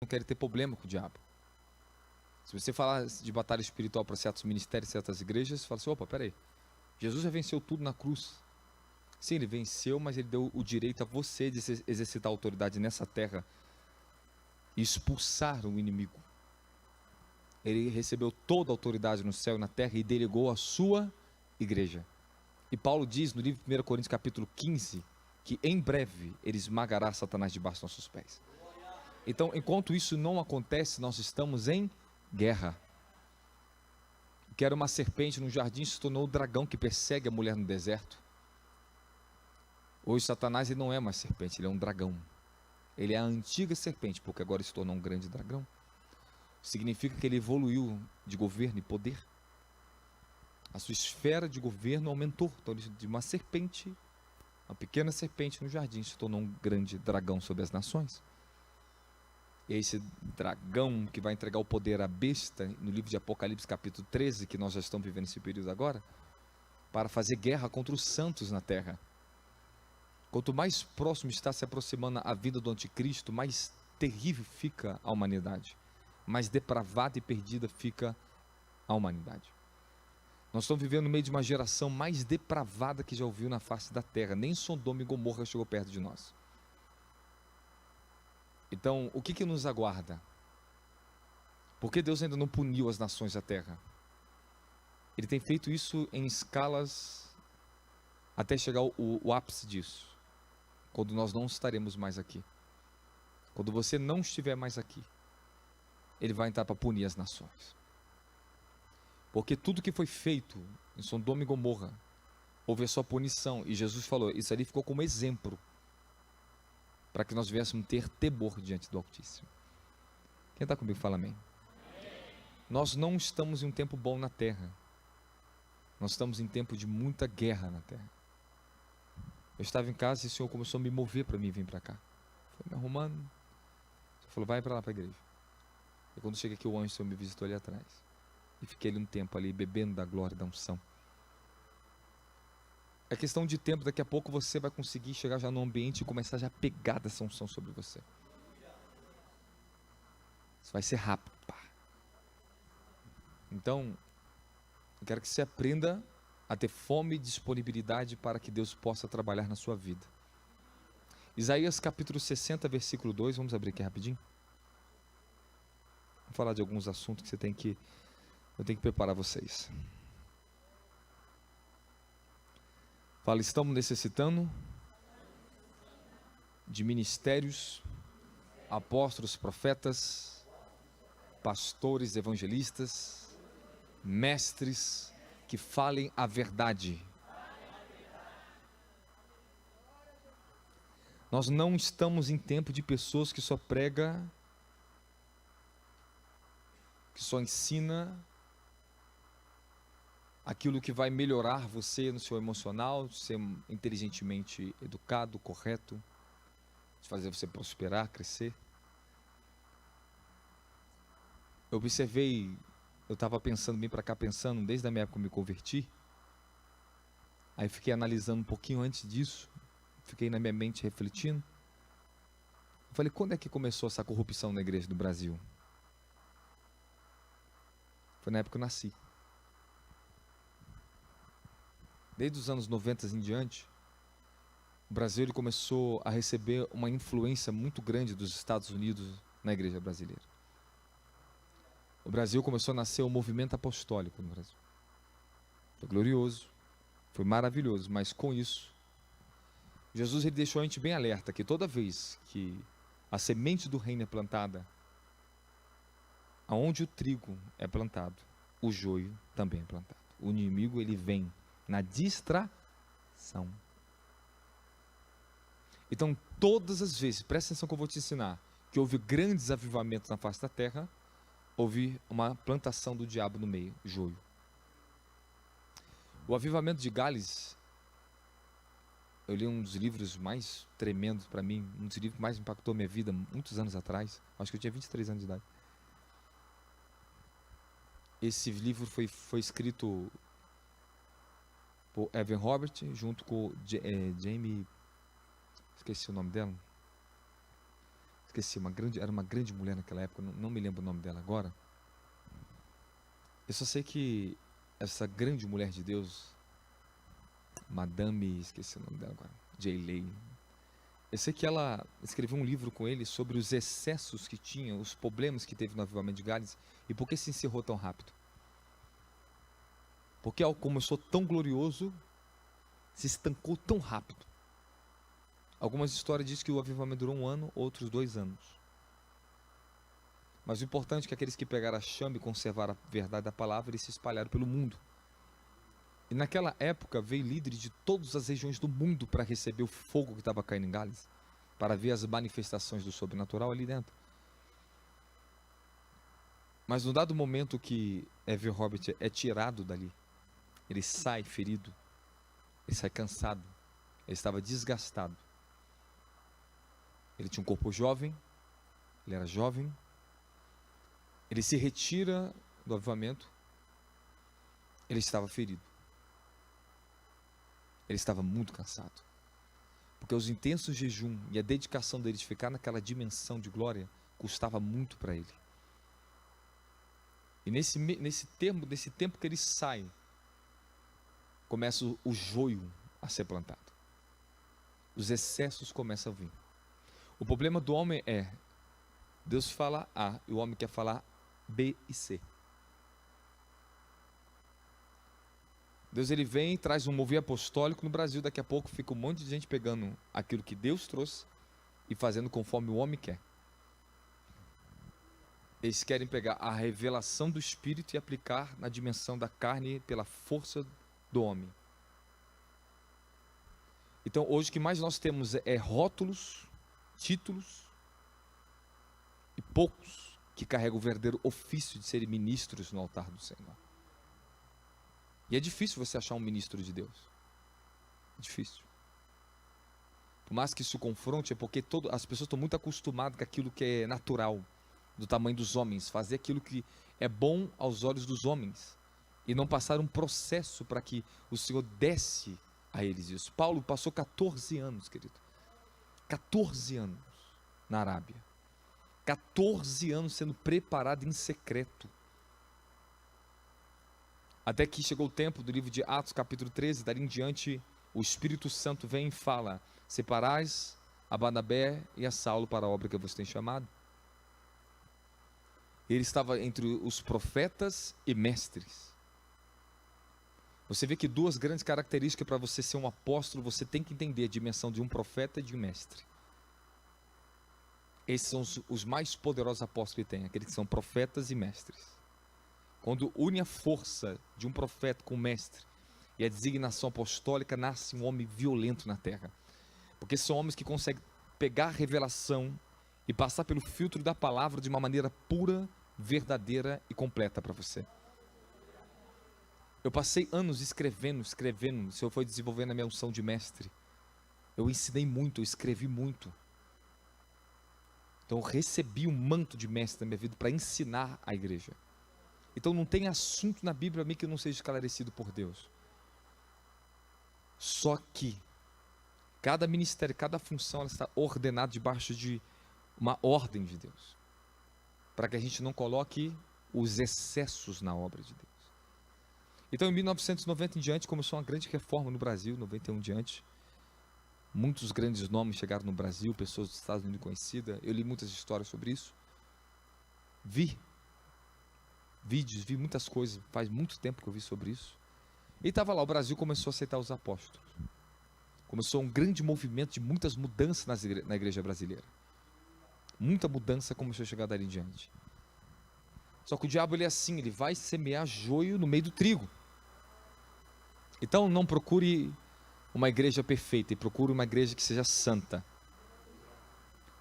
não querem ter problema com o diabo. Se você falar de batalha espiritual para certos ministérios, certas igrejas, você fala assim, opa, peraí, Jesus já venceu tudo na cruz. Sim, ele venceu, mas ele deu o direito a você de exercitar autoridade nessa terra e expulsar o inimigo. Ele recebeu toda a autoridade no céu e na terra e delegou a sua igreja. E Paulo diz no livro de 1 Coríntios capítulo 15, que em breve ele esmagará Satanás debaixo dos nossos pés. Então, enquanto isso não acontece, nós estamos em guerra. O que era uma serpente no jardim se tornou o dragão que persegue a mulher no deserto. Hoje Satanás ele não é mais serpente, ele é um dragão. Ele é a antiga serpente, porque agora se tornou um grande dragão. Significa que ele evoluiu de governo e poder. A sua esfera de governo aumentou. Então, de uma serpente, uma pequena serpente no jardim, se tornou um grande dragão sobre as nações. E é esse dragão que vai entregar o poder à besta, no livro de Apocalipse capítulo 13, que nós já estamos vivendo esse período agora, para fazer guerra contra os santos na terra. Quanto mais próximo está se aproximando a vida do anticristo, mais terrível fica a humanidade, mais depravada e perdida fica a humanidade. Nós estamos vivendo no meio de uma geração mais depravada que já ouviu na face da terra. Nem Sodoma e Gomorra chegou perto de nós. Então, o que nos aguarda? Por que Deus ainda não puniu as nações da terra? Ele tem feito isso em escalas até chegar o ápice disso, quando nós não estaremos mais aqui. Quando você não estiver mais aqui, ele vai entrar para punir as nações. Porque tudo que foi feito em Sodoma e Gomorra, houve a sua punição. E Jesus falou, isso ali ficou como exemplo, para que nós viéssemos ter temor diante do Altíssimo. Quem está comigo fala amém. Nós não estamos em um tempo bom na terra. Nós estamos em tempo de muita guerra na terra. Eu estava em casa e o Senhor começou a me mover para mim vir para cá. Foi me arrumando. O Senhor falou, vai para lá para a igreja. E quando chega aqui, o anjo, o Senhor me visitou ali atrás. E fiquei ali um tempo ali, bebendo da glória e da unção. É questão de tempo, daqui a pouco você vai conseguir chegar já no ambiente e começar já a pegar dessa unção sobre você. Isso vai ser rápido, pá. Então, eu quero que você aprenda a ter fome e disponibilidade para que Deus possa trabalhar na sua vida. Isaías capítulo 60, versículo 2, vamos abrir aqui rapidinho. Vou falar de alguns assuntos que eu tenho que preparar vocês. Fala, estamos necessitando de ministérios, apóstolos, profetas, pastores, evangelistas, mestres que falem a verdade. Nós não estamos em tempo de pessoas que só prega, que só ensina aquilo que vai melhorar você no seu emocional, ser inteligentemente educado, correto, de fazer você prosperar, crescer. Eu observei, eu estava pensando, bem para cá pensando, desde a minha época que eu me converti, aí fiquei analisando um pouquinho antes disso, fiquei na minha mente refletindo, eu falei, quando é que começou essa corrupção na igreja do Brasil? Foi na época que eu nasci. Desde os anos 90 em diante, o Brasil ele começou a receber uma influência muito grande dos Estados Unidos na igreja brasileira. O Brasil começou a nascer um movimento apostólico no Brasil. Foi glorioso, foi maravilhoso, mas com isso, Jesus ele deixou a gente bem alerta que toda vez que a semente do reino é plantada, aonde o trigo é plantado, o joio também é plantado. O inimigo ele vem na distração. Então, todas as vezes, presta atenção que eu vou te ensinar, que houve grandes avivamentos na face da terra, houve uma plantação do diabo no meio, joio. O avivamento de Gales, eu li um dos livros mais tremendos para mim, um dos livros que mais impactou minha vida, muitos anos atrás, acho que eu tinha 23 anos de idade. Esse livro foi escrito por Evan Robert, junto com Jamie, esqueci o nome dela, esqueci, era uma grande mulher naquela época, não me lembro o nome dela agora. Eu só sei que essa grande mulher de Deus, Madame, esqueci o nome dela agora, J. Lay. Eu sei que ela escreveu um livro com ele sobre os excessos que tinha, os problemas que teve no avivamento de Gales e por que se encerrou tão rápido. Porque algo começou tão glorioso, se estancou tão rápido. Algumas histórias dizem que o avivamento durou 1 ano, outros 2 anos. Mas o importante é que aqueles que pegaram a chama e conservaram a verdade da palavra, eles se espalharam pelo mundo. E naquela época veio líderes de todas as regiões do mundo para receber o fogo que estava caindo em Gales, para ver as manifestações do sobrenatural ali dentro. Mas no dado momento que Evan Robert é tirado dali, ele sai ferido, ele sai cansado, ele estava desgastado. Ele tinha um corpo jovem, ele era jovem, ele se retira do avivamento, ele estava ferido. Ele estava muito cansado, porque os intensos jejum e a dedicação dele de ficar naquela dimensão de glória custava muito para ele. E nesse tempo que ele sai, começa o joio a ser plantado. Os excessos começam a vir. O problema do homem é, Deus fala A e o homem quer falar B e C. Deus ele vem e traz um mover apostólico no Brasil, daqui a pouco fica um monte de gente pegando aquilo que Deus trouxe e fazendo conforme o homem quer. Eles querem pegar a revelação do Espírito e aplicar na dimensão da carne pela força do homem. Então hoje o que mais nós temos é rótulos, títulos e poucos que carregam o verdadeiro ofício de serem ministros no altar do Senhor. E é difícil você achar um ministro de Deus. É difícil. Por mais que isso confronte, é porque as pessoas estão muito acostumadas com aquilo que é natural, do tamanho dos homens, fazer aquilo que é bom aos olhos dos homens, e não passar um processo para que o Senhor desse a eles isso. Paulo passou 14 anos, querido. 14 anos na Arábia. 14 anos sendo preparado em secreto. Até que chegou o tempo do livro de Atos, capítulo 13, dali em diante, o Espírito Santo vem e fala: separais a Barnabé e a Saulo para a obra que vos tem chamado. Ele estava entre os profetas e mestres. Você vê que 2 grandes características para você ser um apóstolo, você tem que entender a dimensão de um profeta e de um mestre. Esses são os mais poderosos apóstolos que tem, aqueles que são profetas e mestres. Quando une a força de um profeta com um mestre e a designação apostólica, nasce um homem violento na terra. Porque são homens que conseguem pegar a revelação e passar pelo filtro da palavra de uma maneira pura, verdadeira e completa para você. Eu passei anos escrevendo, o Senhor foi desenvolvendo a minha unção de mestre. Eu ensinei muito, eu escrevi muito. Então eu recebi um manto de mestre na minha vida para ensinar a igreja. Então não tem assunto na Bíblia para mim que não seja esclarecido por Deus. Só que cada ministério, cada função, ela está ordenada debaixo de uma ordem de Deus, para que a gente não coloque os excessos na obra de Deus. Então em 1990 em diante começou uma grande reforma no Brasil, 91 em diante. Muitos grandes nomes chegaram no Brasil, pessoas dos Estados Unidos conhecidas. Eu li muitas histórias sobre isso. Vi vídeos, vi muitas coisas, faz muito tempo que eu vi sobre isso. E estava lá, o Brasil começou a aceitar os apóstolos. Começou um grande movimento de muitas mudanças na igreja brasileira. Muita mudança começou a chegar dali em diante. Só que o diabo ele é assim, ele vai semear joio no meio do trigo. Então não procure uma igreja perfeita, e procure uma igreja que seja santa.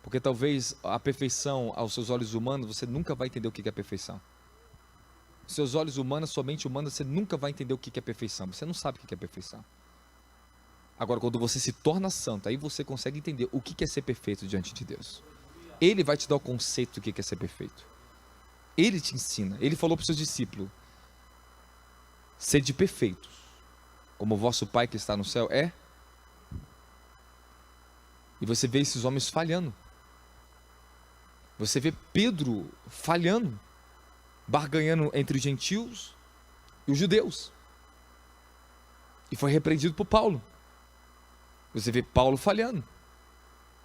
Porque talvez a perfeição aos seus olhos humanos, você nunca vai entender o que é perfeição. Seus olhos humanos, sua mente humana, você nunca vai entender o que é perfeição. Você não sabe o que é perfeição. Agora, quando você se torna santo, aí você consegue entender o que é ser perfeito diante de Deus. Ele vai te dar o conceito do que é ser perfeito. Ele te ensina. Ele falou para os seus discípulos: sede perfeitos, como o vosso Pai que está no céu é. E você vê esses homens falhando. Você vê Pedro falhando, barganhando entre os gentios e os judeus. E foi repreendido por Paulo. Você vê Paulo falhando.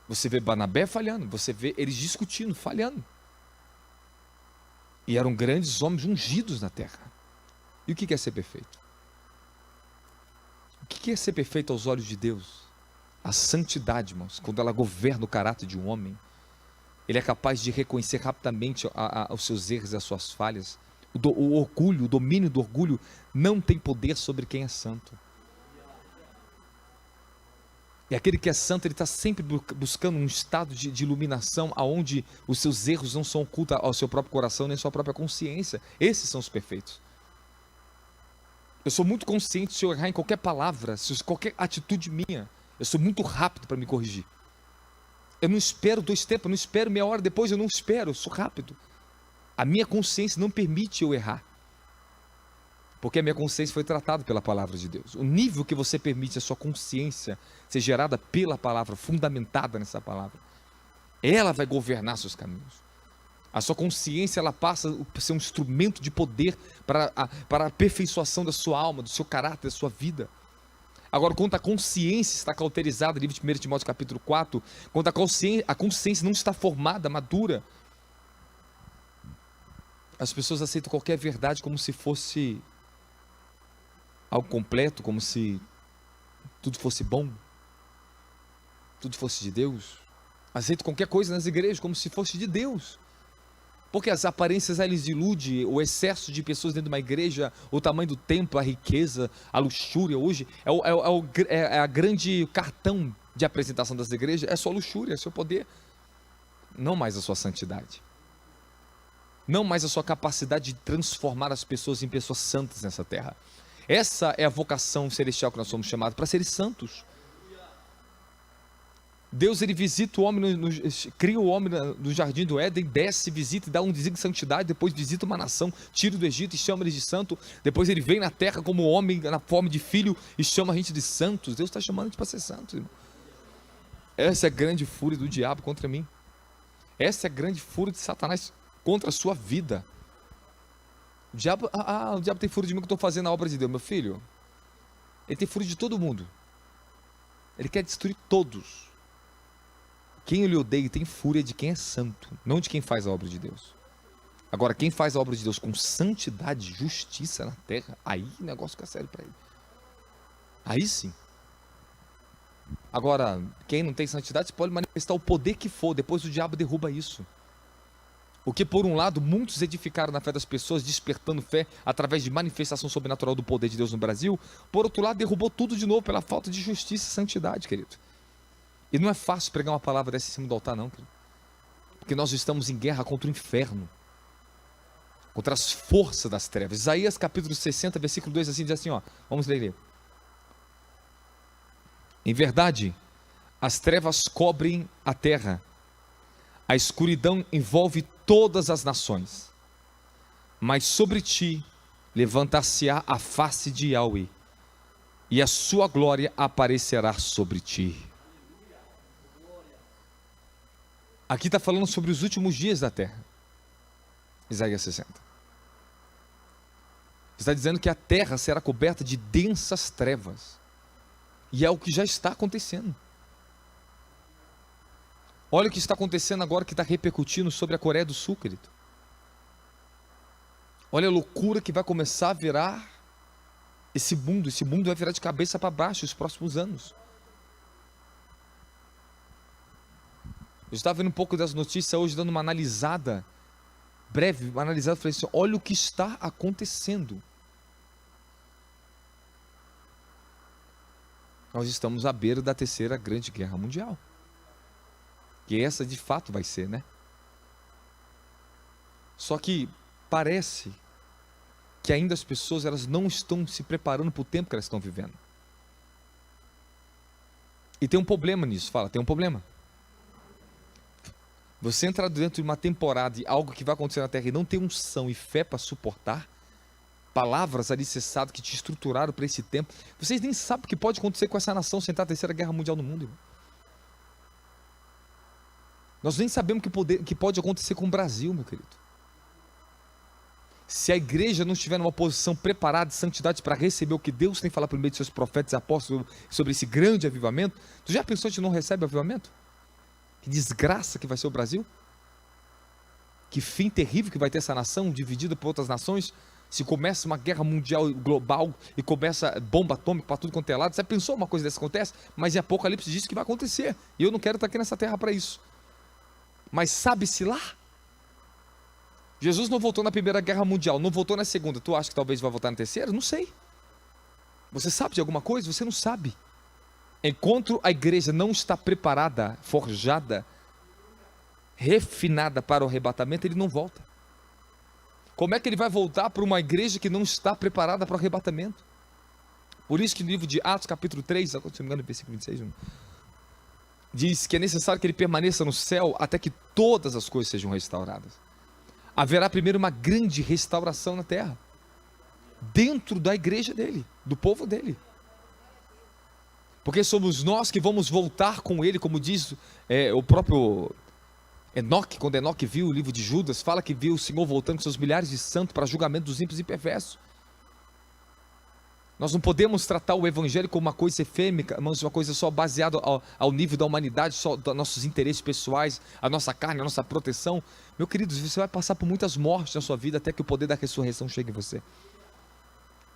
Você vê Barnabé falhando. Você vê eles discutindo, falhando. E eram grandes homens ungidos na terra. E o que é ser perfeito? O que é ser perfeito aos olhos de Deus? A santidade, irmãos, quando ela governa o caráter de um homem, ele é capaz de reconhecer rapidamente os seus erros e as suas falhas. O orgulho, o domínio do orgulho não tem poder sobre quem é santo. E aquele que é santo, ele está sempre buscando um estado de iluminação, onde os seus erros não são ocultos ao seu próprio coração, nem à sua própria consciência. Esses são os perfeitos. Eu sou muito consciente se eu errar em qualquer palavra, se qualquer atitude minha. Eu sou muito rápido para me corrigir. Eu não espero 2 tempos, eu não espero meia hora depois, eu não espero, eu sou rápido. A minha consciência não permite eu errar. Porque a minha consciência foi tratada pela palavra de Deus. O nível que você permite a sua consciência ser gerada pela palavra, fundamentada nessa palavra, ela vai governar seus caminhos. A sua consciência, ela passa a ser um instrumento de poder para a aperfeiçoação da sua alma, do seu caráter, da sua vida. Agora, quando a consciência está cauterizada, livro de 1 Timóteo capítulo 4, quando a consciência não está formada, madura, as pessoas aceitam qualquer verdade como se fosse algo completo, como se tudo fosse bom, tudo fosse de Deus. Aceitam qualquer coisa nas igrejas como se fosse de Deus. Porque as aparências eles iludem, o excesso de pessoas dentro de uma igreja, o tamanho do templo, a riqueza, a luxúria hoje, é a grande cartão de apresentação das igrejas, é sua luxúria, é seu poder, não mais a sua santidade, não mais a sua capacidade de transformar as pessoas em pessoas santas nessa terra. Essa é a vocação celestial que nós somos chamados, para serem santos. Deus, ele visita o homem, cria o homem no jardim do Éden, desce, visita e dá um desígnio de santidade, depois visita uma nação, tira do Egito e chama eles de santo, depois ele vem na terra como homem, na forma de filho, e chama a gente de santos. Deus está chamando a gente para ser santos, irmão. Essa é a grande fúria do diabo contra mim. Essa é a grande fúria de Satanás contra a sua vida. O diabo tem fúria de mim que eu estou fazendo a obra de Deus. Meu filho, ele tem fúria de todo mundo. Ele quer destruir todos. Quem ele odeia tem fúria de quem é santo, não de quem faz a obra de Deus. Agora, quem faz a obra de Deus com santidade, justiça na terra, aí o negócio fica sério para ele. Aí sim. Agora, quem não tem santidade pode manifestar o poder que for, depois o diabo derruba isso. O que, por um lado, muitos edificaram na fé das pessoas, despertando fé através de manifestação sobrenatural do poder de Deus no Brasil, por outro lado, derrubou tudo de novo pela falta de justiça e santidade, querido. E não é fácil pregar uma palavra dessa em cima do altar, não, querido. Porque nós estamos em guerra contra o inferno, contra as forças das trevas. Isaías capítulo 60, versículo 2, assim, diz assim, ó, vamos ler. Em verdade, as trevas cobrem a terra, a escuridão envolve todas as nações, mas sobre ti levantar-se-á a face de Yahweh, e a sua glória aparecerá sobre ti. Aqui está falando sobre os últimos dias da terra. Isaías 60. Está dizendo que a terra será coberta de densas trevas. E é o que já está acontecendo. Olha o que está acontecendo agora, que está repercutindo sobre a Coreia do Sul, querido. Olha a loucura que vai começar a virar esse mundo vai virar de cabeça para baixo nos próximos anos. Eu estava vendo um pouco das notícias hoje, dando uma analisada, breve, falei assim, olha o que está acontecendo. Nós estamos à beira da terceira grande guerra mundial. Que essa de fato vai ser, né? Só que parece que ainda as pessoas elas não estão se preparando para o tempo que elas estão vivendo. E tem um problema nisso, tem um problema. Você entrar dentro de uma temporada de algo que vai acontecer na Terra e não ter unção e fé para suportar, palavras alicerçadas que te estruturaram para esse tempo, vocês nem sabem o que pode acontecer com essa nação sem entrar a terceira guerra mundial no mundo, irmão. Nós nem sabemos o que pode acontecer com o Brasil, meu querido. Se a igreja não estiver numa posição preparada de santidade para receber o que Deus tem falado por meio de seus profetas e apóstolos sobre esse grande avivamento, tu já pensou que não recebe avivamento? Que desgraça que vai ser o Brasil? Que fim terrível que vai ter essa nação dividida por outras nações? Se começa uma guerra mundial global e começa bomba atômica para tudo quanto é lado, você pensou uma coisa dessa acontece? Mas em Apocalipse diz que vai acontecer. E eu não quero estar aqui nessa terra para isso. Mas sabe-se lá? Jesus não voltou na primeira guerra mundial, não voltou na segunda. Tu acha que talvez vai voltar na terceira? Não sei. Você sabe de alguma coisa? Você não sabe. Enquanto a igreja não está preparada, forjada, refinada para o arrebatamento, ele não volta. Como é que ele vai voltar para uma igreja que não está preparada para o arrebatamento? Por isso que no livro de Atos, capítulo 3, se não me engano, versículo 26, diz que é necessário que ele permaneça no céu até que todas as coisas sejam restauradas. Haverá primeiro uma grande restauração na terra, dentro da igreja dele, do povo dele. Porque somos nós que vamos voltar com ele, como diz o próprio Enoque, quando Enoque viu o livro de Judas, fala que viu o Senhor voltando com seus milhares de santos para julgamento dos ímpios e perversos. Nós não podemos tratar o evangelho como uma coisa efêmera, mas uma coisa só baseada ao nível da humanidade, só dos nossos interesses pessoais, a nossa carne, a nossa proteção. Meu querido, você vai passar por muitas mortes na sua vida até que o poder da ressurreição chegue em você.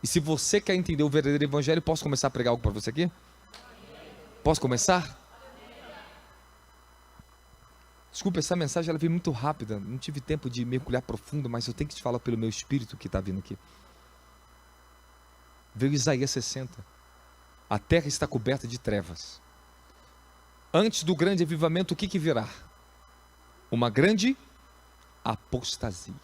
E se você quer entender o verdadeiro evangelho, posso começar a pregar algo para você aqui? Posso começar? Desculpa, essa mensagem ela veio muito rápida, não tive tempo de mergulhar profundo, mas eu tenho que te falar pelo meu espírito que está vindo aqui. Veio Isaías 60. A terra está coberta de trevas. Antes do grande avivamento, o que virá? Uma grande apostasia.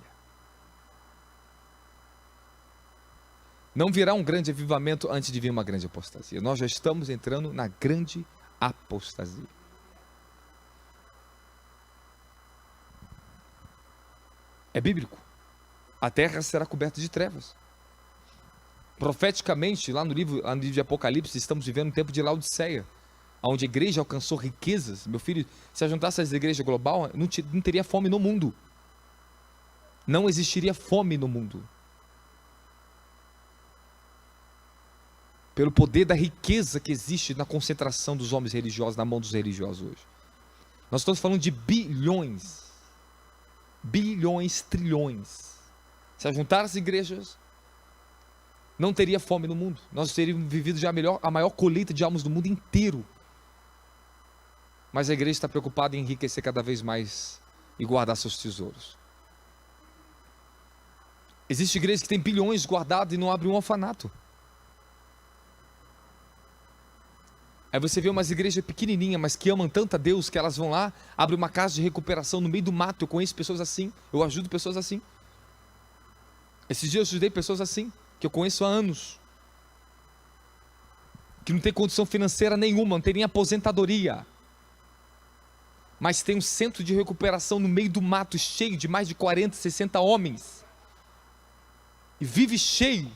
Não virá um grande avivamento antes de vir uma grande apostasia. Nós já estamos entrando na grande apostasia. É bíblico. A terra será coberta de trevas. Profeticamente, lá no livro de Apocalipse, estamos vivendo um tempo de Laodiceia, onde a igreja alcançou riquezas. Meu filho, se juntasse as igrejas global, não teria fome no mundo. Não existiria fome no mundo. Pelo poder da riqueza que existe na concentração dos homens religiosos, na mão dos religiosos hoje. Nós estamos falando de bilhões, trilhões. Se juntar as igrejas, não teria fome no mundo. Nós teríamos vivido já a maior colheita de almas do mundo inteiro. Mas a igreja está preocupada em enriquecer cada vez mais e guardar seus tesouros. Existe igreja que tem bilhões guardados e não abre um orfanato. Aí você vê umas igrejas pequenininhas, mas que amam tanto a Deus, que elas vão lá, abrem uma casa de recuperação no meio do mato. Eu conheço pessoas assim, eu ajudo pessoas assim. Esses dias eu ajudei pessoas assim, que eu conheço há anos, que não tem condição financeira nenhuma, não tem nem aposentadoria, mas tem um centro de recuperação no meio do mato, cheio de mais de 40, 60 homens, e vive cheio,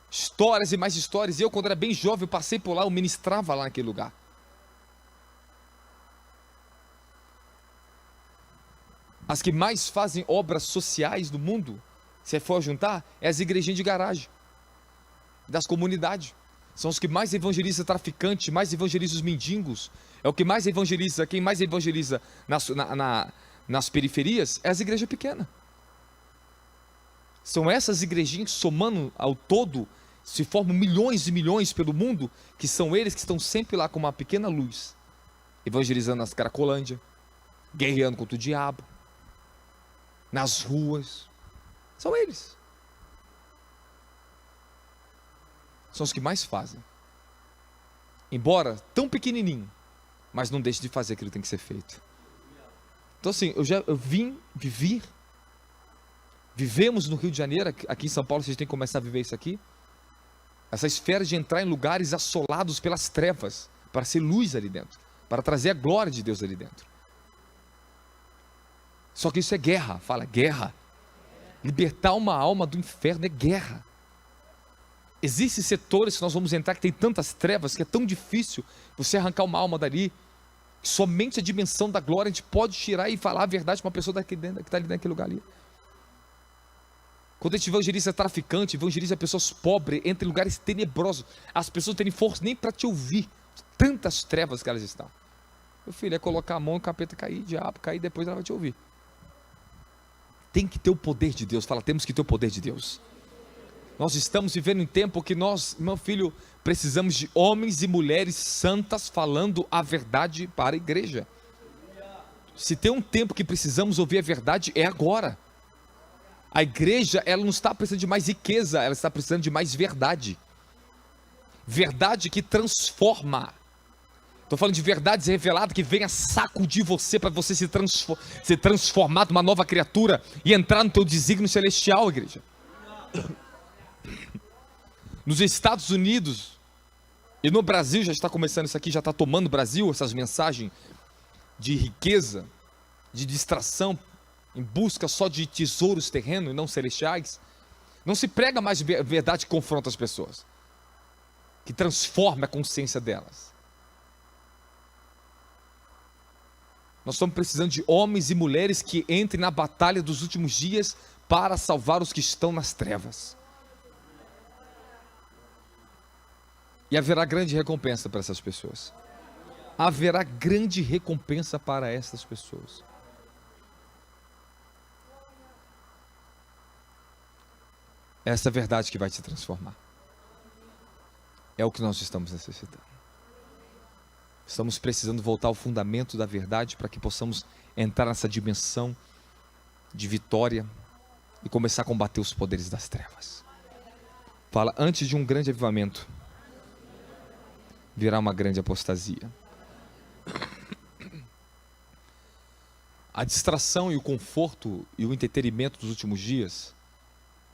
histórias e mais histórias. Eu, quando era bem jovem, eu passei por lá, eu ministrava lá naquele lugar. As que mais fazem obras sociais do mundo, se for juntar, é as igrejinhas de garagem, das comunidades. São os que mais evangelizam traficantes, mais evangelizam os mendigos. É o que mais evangeliza, quem mais evangeliza nas periferias, é as igrejas pequenas. São essas igrejinhas que, somando ao todo, se formam milhões e milhões pelo mundo, que são eles que estão sempre lá com uma pequena luz, evangelizando nas Cracolândia, guerreando contra o diabo, nas ruas. São eles. São os que mais fazem. Embora tão pequenininho, mas não deixe de fazer aquilo que tem que ser feito. Então assim, vivemos no Rio de Janeiro, aqui em São Paulo vocês têm que começar a viver isso aqui. Essa esfera de entrar em lugares assolados pelas trevas, para ser luz ali dentro, para trazer a glória de Deus ali dentro. Só que isso é guerra, fala guerra. Libertar uma alma do inferno é guerra. Existem setores que nós vamos entrar que tem tantas trevas que é tão difícil você arrancar uma alma dali. Somente a dimensão da glória a gente pode tirar e falar a verdade para uma pessoa daqui dentro, que está ali naquele lugar ali. Quando a gente evangeliza traficante, evangeliza pessoas pobres, entra em lugares tenebrosos, as pessoas não têm força nem para te ouvir, tantas trevas que elas estão. Meu filho, é colocar a mão, o capeta cair, o diabo cair, depois ela vai te ouvir. Tem que ter o poder de Deus. Fala, temos que ter o poder de Deus. Nós estamos vivendo em tempo que nós, meu filho, precisamos de homens e mulheres santas falando a verdade para a igreja. Se tem um tempo que precisamos ouvir a verdade, é agora. A igreja, ela não está precisando de mais riqueza, ela está precisando de mais verdade. Verdade que transforma. Estou falando de verdades reveladas que venha sacudir você para você se transformar numa nova criatura e entrar no teu desígnio celestial, igreja. Nos Estados Unidos e no Brasil, já está começando isso aqui, já está tomando o Brasil, essas mensagens de riqueza, de distração, em busca só de tesouros terrenos e não celestiais. Não se prega mais verdade que confronta as pessoas, que transforma a consciência delas. Nós estamos precisando de homens e mulheres que entrem na batalha dos últimos dias para salvar os que estão nas trevas. E haverá grande recompensa para essas pessoas. Haverá grande recompensa para essas pessoas. Essa é a verdade que vai te transformar. É o que nós estamos necessitando. Estamos precisando voltar ao fundamento da verdade para que possamos entrar nessa dimensão de vitória e começar a combater os poderes das trevas. Fala, antes de um grande avivamento, virá uma grande apostasia. A distração e o conforto e o entretenimento dos últimos dias,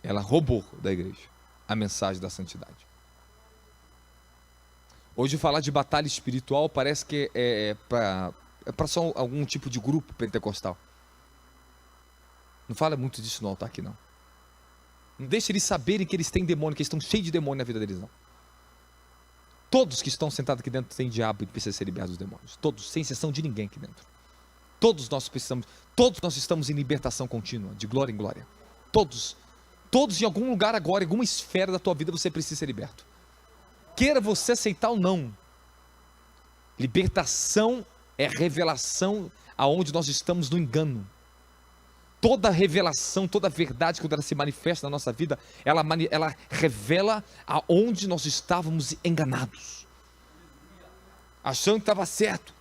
ela roubou da igreja a mensagem da santidade. Hoje falar de batalha espiritual parece que é para só algum tipo de grupo pentecostal. Não fala muito disso no altar aqui não. Não deixe eles saberem que eles têm demônio, que eles estão cheios de demônio na vida deles não. Todos que estão sentados aqui dentro têm diabo e precisam ser libertos dos demônios. Todos, sem exceção de ninguém aqui dentro. Todos nós estamos em libertação contínua, de glória em glória. Todos em algum lugar agora, em alguma esfera da tua vida você precisa ser liberto. Queira você aceitar ou não. Libertação é revelação aonde nós estamos no engano. Toda revelação, toda verdade, quando ela se manifesta na nossa vida, ela revela aonde nós estávamos enganados, achando que estava certo.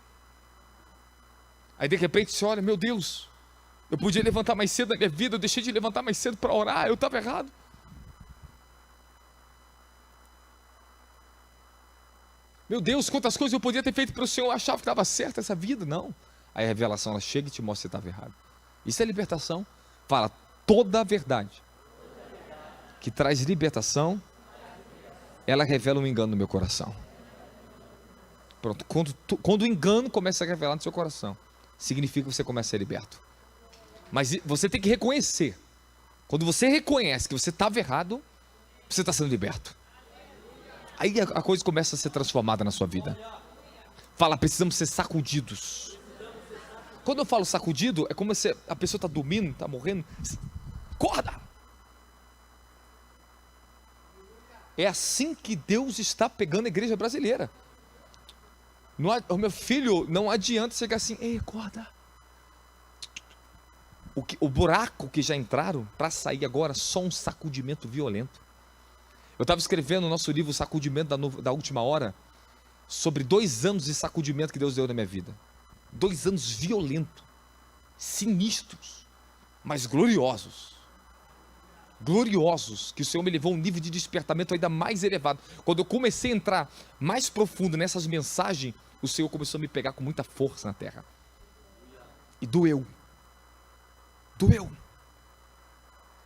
Aí de repente você olha, meu Deus, eu podia levantar mais cedo na minha vida, eu deixei de levantar mais cedo para orar, eu estava errado. Meu Deus, quantas coisas eu podia ter feito para o Senhor, eu achava que estava certa essa vida, não. Aí a revelação ela chega e te mostra que você estava errado. Isso é libertação. Fala, toda a verdade que traz libertação, ela revela um engano no meu coração. Pronto, quando o engano começa a revelar no seu coração, significa que você começa a ser liberto. Mas você tem que reconhecer. Quando você reconhece que você estava errado, você está sendo liberto. Aí a coisa começa a ser transformada na sua vida. Fala, precisamos ser sacudidos. Quando eu falo sacudido, é como se a pessoa está dormindo, está morrendo. Acorda! É assim que Deus está pegando a igreja brasileira. O meu filho, não adianta chegar assim, ei, acorda. O buraco que já entraram, para sair agora, só um sacudimento violento. Eu estava escrevendo no nosso livro, o Sacudimento da Última Hora, sobre 2 anos de sacudimento que Deus deu na minha vida. 2 anos violentos, sinistros, mas gloriosos. Gloriosos, que o Senhor me levou a um nível de despertamento ainda mais elevado. Quando eu comecei a entrar mais profundo nessas mensagens, o Senhor começou a me pegar com muita força na terra. E doeu. Doeu.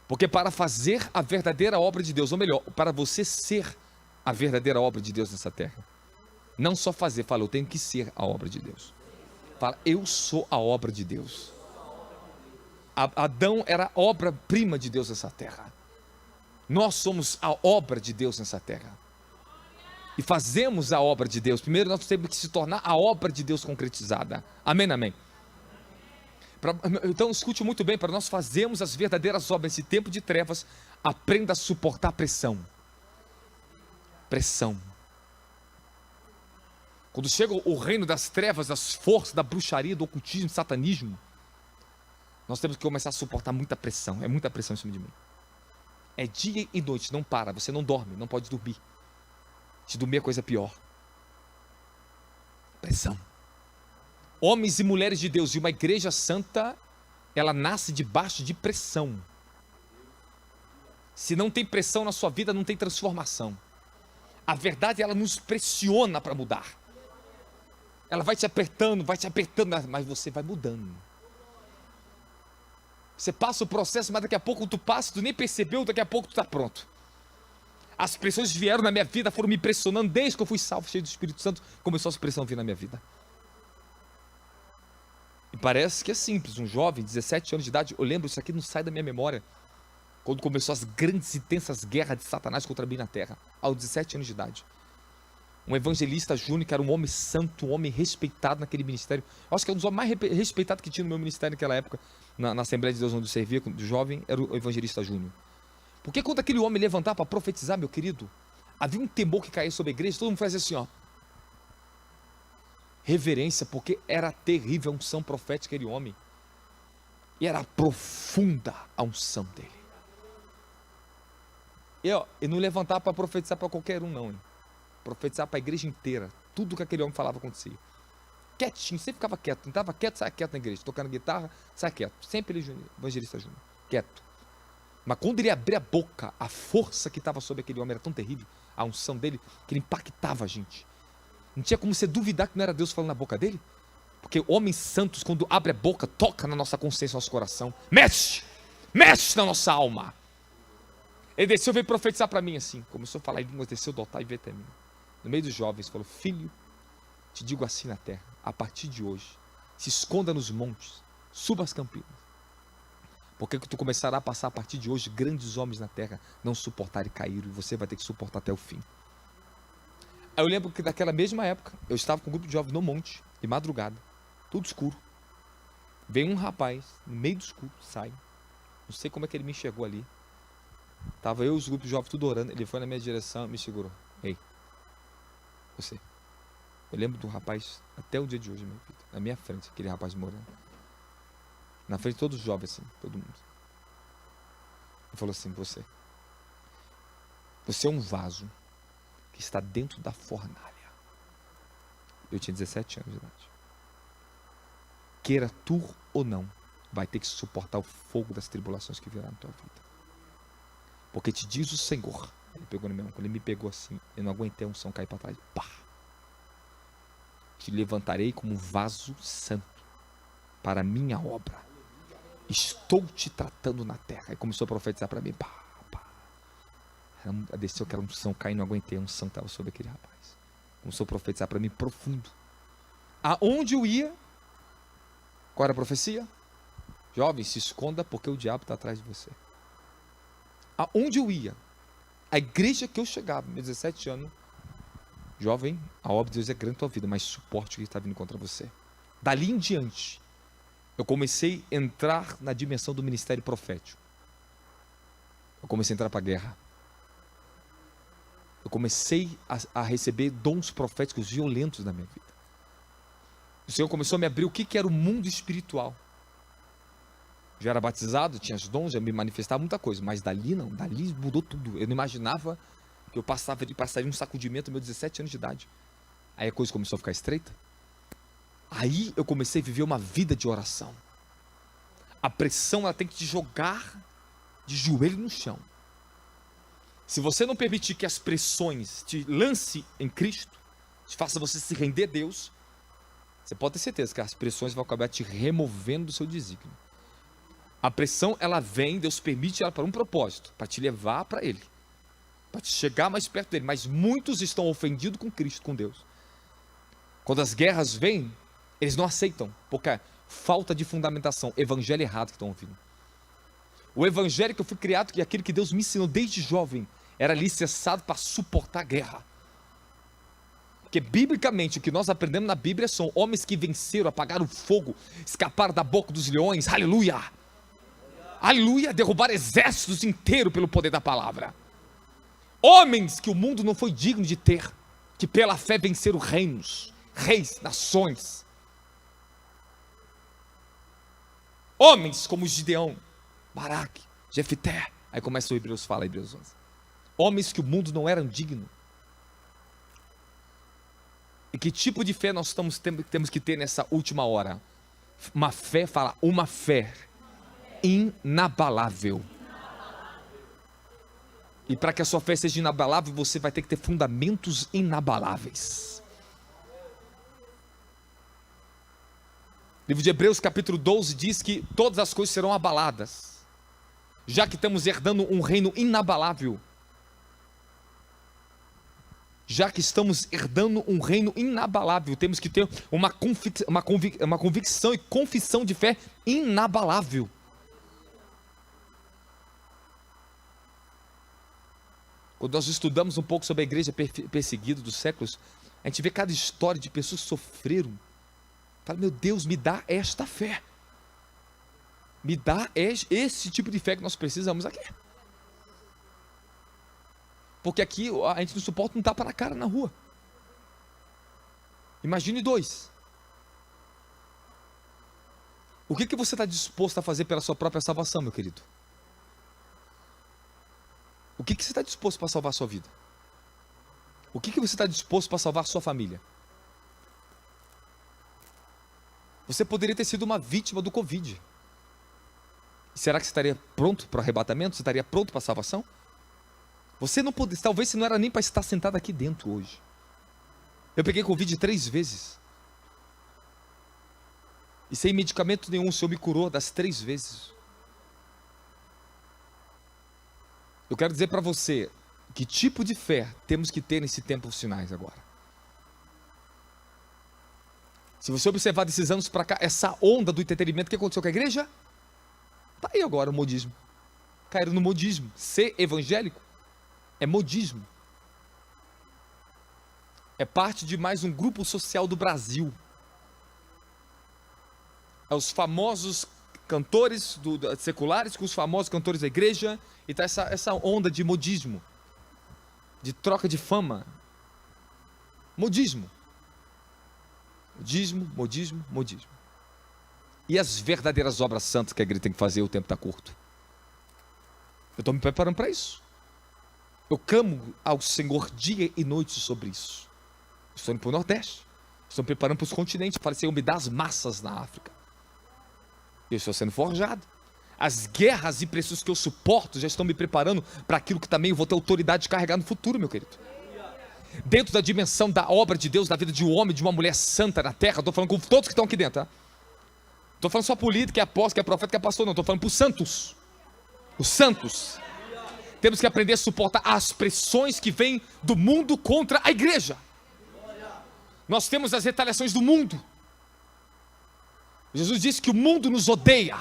Porque para fazer a verdadeira obra de Deus, ou melhor, para você ser a verdadeira obra de Deus nessa terra, não só fazer, fala, eu tenho que ser a obra de Deus. Fala, eu sou a obra de Deus. Adão era a obra-prima de Deus nessa terra. Nós somos a obra de Deus nessa terra. e fazemos a obra de Deus, primeiro nós temos que se tornar a obra de Deus concretizada. Amém, amém. Então escute muito bem, para nós fazermos as verdadeiras obras nesse tempo de trevas, aprenda a suportar pressão. Pressão. Quando chega o reino das trevas, das forças, da bruxaria, do ocultismo, do satanismo, nós temos que começar a suportar muita pressão. É muita pressão em cima de mim. É dia e noite, não para, você não dorme, não pode dormir. Se dormir é coisa pior. Pressão. Homens e mulheres de Deus, e uma igreja santa, ela nasce debaixo de pressão. Se não tem pressão na sua vida, não tem transformação. A verdade, ela nos pressiona para mudar. Ela vai te apertando, mas você vai mudando. Você passa o processo, mas daqui a pouco tu passa, tu nem percebeu, daqui a pouco tu está pronto. As pressões vieram na minha vida, foram me pressionando, desde que eu fui salvo, cheio do Espírito Santo, começou essa pressão a vir na minha vida. E parece que é simples, um jovem, 17 anos de idade, eu lembro, isso aqui não sai da minha memória, quando começou as grandes e intensas guerras de Satanás contra mim na terra, aos 17 anos de idade. Um evangelista júnior, que era um homem santo, um homem respeitado naquele ministério. Eu acho que é um dos homens mais respeitados que tinha no meu ministério naquela época, na Assembleia de Deus onde eu servia, de jovem, era o evangelista júnior. Porque quando aquele homem levantava para profetizar, meu querido, havia um temor que caía sobre a igreja, todo mundo fazia assim, ó. Reverência, porque era terrível a unção profética daquele homem. E era profunda a unção dele. E não levantava para profetizar para qualquer um, não, hein? Profetizar para a igreja inteira. Tudo que aquele homem falava acontecia. Quietinho, sempre ficava quieto. Não estava quieto, saia quieto na igreja. Tocando guitarra, saia quieto. Sempre ele, evangelista júnior, quieto. Mas quando ele abria a boca, a força que estava sobre aquele homem era tão terrível, a unção dele, que ele impactava a gente. Não tinha como você duvidar que não era Deus falando na boca dele. Porque homens santos, quando abre a boca, toca na nossa consciência, no nosso coração. Mexe na nossa alma. Ele desceu, veio profetizar para mim assim. Começou a falar em línguas, desceu do altar e veio até mim. No meio dos jovens, falou: filho, te digo assim na terra, a partir de hoje, se esconda nos montes, suba as campinas. Porque tu começará a passar a partir de hoje, grandes homens na terra não suportarem e caíram, e você vai ter que suportar até o fim. Aí eu lembro que naquela mesma época, eu estava com um grupo de jovens no monte, de madrugada, tudo escuro. Veio um rapaz, no meio do escuro, sai. Não sei como é que ele me enxergou ali. Estava eu e os grupos de jovens tudo orando, ele foi na minha direção e me segurou. Ei, você. Eu lembro do rapaz até o dia de hoje, minha vida, na minha frente, aquele rapaz morando. Na frente de todos os jovens, assim, todo mundo. Ele falou assim: você é um vaso que está dentro da fornalha. Eu tinha 17 anos de idade. Queira tu ou não, vai ter que suportar o fogo das tribulações que virão na tua vida. Porque te diz o Senhor. Ele pegou no meu ombro, ele me pegou assim, eu não aguentei a unção cair para trás. Pá! Te levantarei como um vaso santo para a minha obra. Estou te tratando na terra. E começou a profetizar para mim. Pá, pá. Desceu aquela unção, caindo, não aguentei. A unção estava sobre aquele rapaz. Começou a profetizar para mim profundo. Aonde eu ia? Qual era a profecia? Jovem, se esconda porque o diabo está atrás de você. Aonde eu ia? A igreja que eu chegava, meus 17 anos. Jovem, a obra de Deus é grande na tua vida, mas suporte o que está vindo contra você. Dali em diante, eu comecei a entrar na dimensão do ministério profético. Eu comecei a entrar para a guerra. Eu comecei a receber dons proféticos violentos na minha vida. O Senhor começou a me abrir o que era o mundo espiritual. Já era batizado, tinha os dons, já me manifestava muita coisa, mas dali não, dali mudou tudo. Eu não imaginava que eu passaria um sacudimento aos meus 17 anos de idade. Aí a coisa começou a ficar estreita. Aí eu comecei a viver uma vida de oração. A pressão, ela tem que te jogar de joelho no chão. Se você não permitir que as pressões te lance em Cristo, te faça você se render a Deus, você pode ter certeza que as pressões vão acabar te removendo do seu desígnio. A pressão, ela vem, Deus permite ela para um propósito, para te levar para Ele, para te chegar mais perto dele. Mas muitos estão ofendidos com Cristo, com Deus. Quando as guerras vêm, eles não aceitam, porque é falta de fundamentação, evangelho errado que estão ouvindo. O evangelho que eu fui criado, que é aquele que Deus me ensinou desde jovem, era alicerçado para suportar a guerra. Porque biblicamente o que nós aprendemos na Bíblia são homens que venceram, apagaram o fogo, escaparam da boca dos leões, aleluia, aleluia, derrubaram exércitos inteiros pelo poder da palavra. Homens que o mundo não foi digno de ter, que pela fé venceram reinos, reis, nações. Homens como Gideão, Baraque, Jefté. Aí começa o Hebreus, fala Hebreus 11. Homens que o mundo não era digno. E que tipo de fé nós temos que ter nessa última hora? Uma fé, fala, uma fé inabalável. E para que a sua fé seja inabalável, você vai ter que ter fundamentos inabaláveis. O livro de Hebreus capítulo 12 diz que todas as coisas serão abaladas, já que estamos herdando um reino inabalável. Já que estamos herdando um reino inabalável, temos que ter uma convicção e confissão de fé inabalável. Quando nós estudamos um pouco sobre a igreja perseguida dos séculos, a gente vê cada história de pessoas que sofreram. Fala, meu Deus, me dá esta fé. Me dá esse tipo de fé que nós precisamos aqui. Porque aqui a gente não suporta um tapa na cara na rua. Imagine 2. O que você está disposto a fazer pela sua própria salvação, meu querido? O que você está disposto para salvar a sua vida? O que você está disposto para salvar a sua família? Você poderia ter sido uma vítima do Covid. Será que você estaria pronto para o arrebatamento? Você estaria pronto para a salvação? Você não pode, talvez você não era nem para estar sentado aqui dentro hoje. Eu peguei Covid 3 vezes. E sem medicamento nenhum, o Senhor me curou das 3 vezes. Eu quero dizer para você, que tipo de fé temos que ter nesse tempo dos finais agora. Se você observar desses anos para cá, essa onda do entretenimento, o que aconteceu com a igreja? Está aí agora o modismo. Caíram no modismo. Ser evangélico é modismo. É parte de mais um grupo social do Brasil. É os famosos cantores seculares com os famosos cantores da igreja. E está essa onda de modismo. De troca de fama. Modismo. Modismo, modismo, modismo. E as verdadeiras obras santas que a igreja tem que fazer, o tempo está curto. Eu estou me preparando para isso. Eu clamo ao Senhor dia e noite sobre isso. Estou indo para o Nordeste. Estou me preparando para os continentes. Para Senhor, me dá as massas na África. Eu estou sendo forjado. As guerras e pressões que eu suporto já estão me preparando para aquilo que também eu vou ter autoridade de carregar no futuro, meu querido. Dentro da dimensão da obra de Deus, da vida de um homem, de uma mulher santa na terra. Estou falando com todos que estão aqui dentro, tá? Estou falando só político, que é apóstolo, que é profeta, que é pastor, não. Estou falando para os santos. Os santos. Temos que aprender a suportar as pressões que vêm do mundo contra a igreja. Nós temos as retaliações do mundo. Jesus disse que o mundo nos odeia.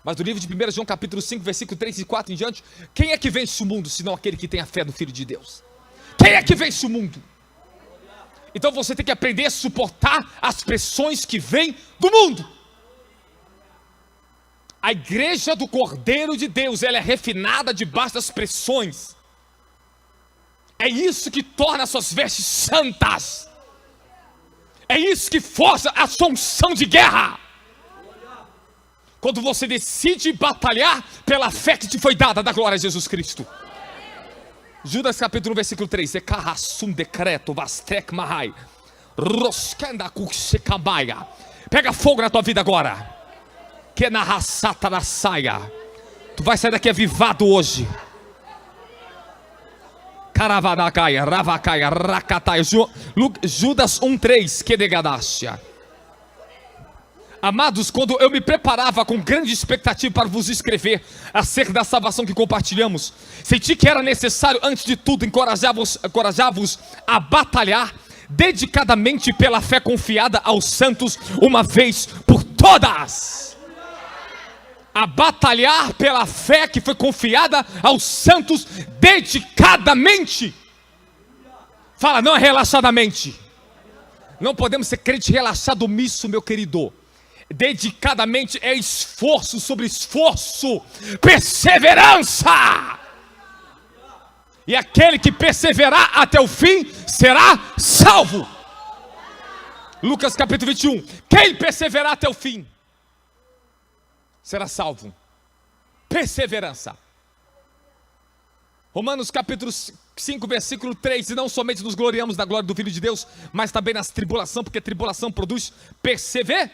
Mas no livro de 1 João capítulo 5, versículo 3 e 4 em diante, quem é que vence o mundo, senão aquele que tem a fé no Filho de Deus? Quem é que vence o mundo? Então você tem que aprender a suportar as pressões que vêm do mundo. A igreja do Cordeiro de Deus, ela é refinada debaixo das pressões. É isso que torna as suas vestes santas. É isso que força a sua unção de guerra. Quando você decide batalhar pela fé que te foi dada da glória de Jesus Cristo. Judas capítulo 1, versículo 3. decreto mahai. Pega fogo na tua vida agora. Que na raçata da saia. Tu vai sair daqui avivado hoje. Caravadacaia, ravacaia, racataia. Judas 1:3. Que degadácia. Amados, quando eu me preparava com grande expectativa para vos escrever acerca da salvação que compartilhamos, senti que era necessário, antes de tudo, encorajar-vos a batalhar dedicadamente pela fé confiada aos santos, uma vez por todas. A batalhar pela fé que foi confiada aos santos dedicadamente. Fala, não é relaxadamente. Não podemos ser crente relaxado omisso, meu querido. Dedicadamente é esforço sobre esforço, perseverança. E aquele que perseverar até o fim será salvo. Lucas capítulo 21. Quem perseverar até o fim será salvo. Perseverança. Romanos capítulo 5, versículo 3. E não somente nos gloriamos da glória do Filho de Deus, mas também nas tribulação, porque tribulação produz perseverança.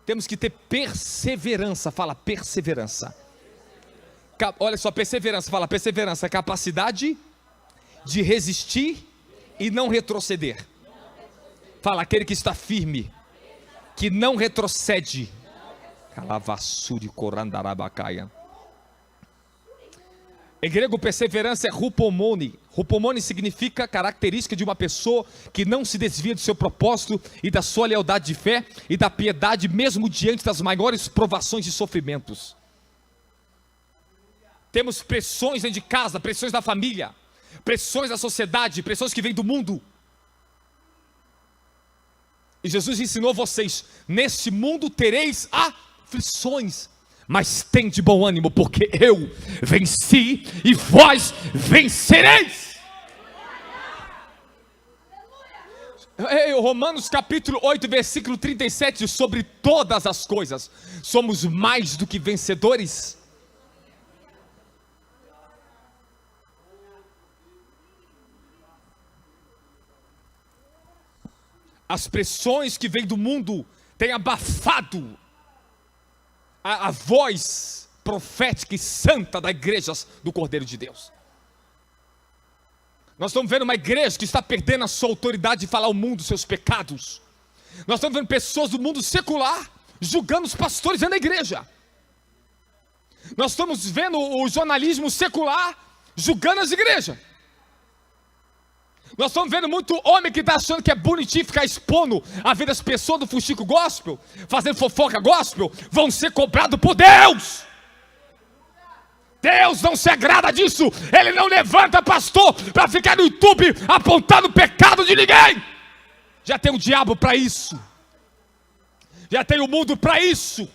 Temos que ter perseverança. Fala, perseverança. Olha só, perseverança. Fala, perseverança. Capacidade de resistir e não retroceder. Fala, aquele que está firme, que não retrocede. Calavassuri corandarabacaia. Em grego, perseverança é rupomone. Rupomone significa característica de uma pessoa que não se desvia do seu propósito e da sua lealdade de fé e da piedade, mesmo diante das maiores provações e sofrimentos. Temos pressões dentro de casa, pressões da família, pressões da sociedade, pressões que vêm do mundo. E Jesus ensinou vocês: neste mundo tereis aflições, mas tem de bom ânimo, porque eu venci e vós vencereis. Romanos capítulo 8, versículo 37, sobre todas as coisas, somos mais do que vencedores. As pressões que vêm do mundo têm abafado a voz profética e santa da igreja do Cordeiro de Deus. Nós estamos vendo uma igreja que está perdendo a sua autoridade de falar ao mundo seus pecados. Nós estamos vendo pessoas do mundo secular julgando os pastores dentro da igreja. Nós estamos vendo o jornalismo secular julgando as igrejas. Nós estamos vendo muito homem que está achando que é bonitinho ficar expondo a vida das pessoas do fuxico gospel, fazendo fofoca gospel, vão ser cobrados por Deus. Deus não se agrada disso. Ele não levanta pastor para ficar no YouTube apontando o pecado de ninguém. Já tem o diabo para isso. Já tem o mundo para isso.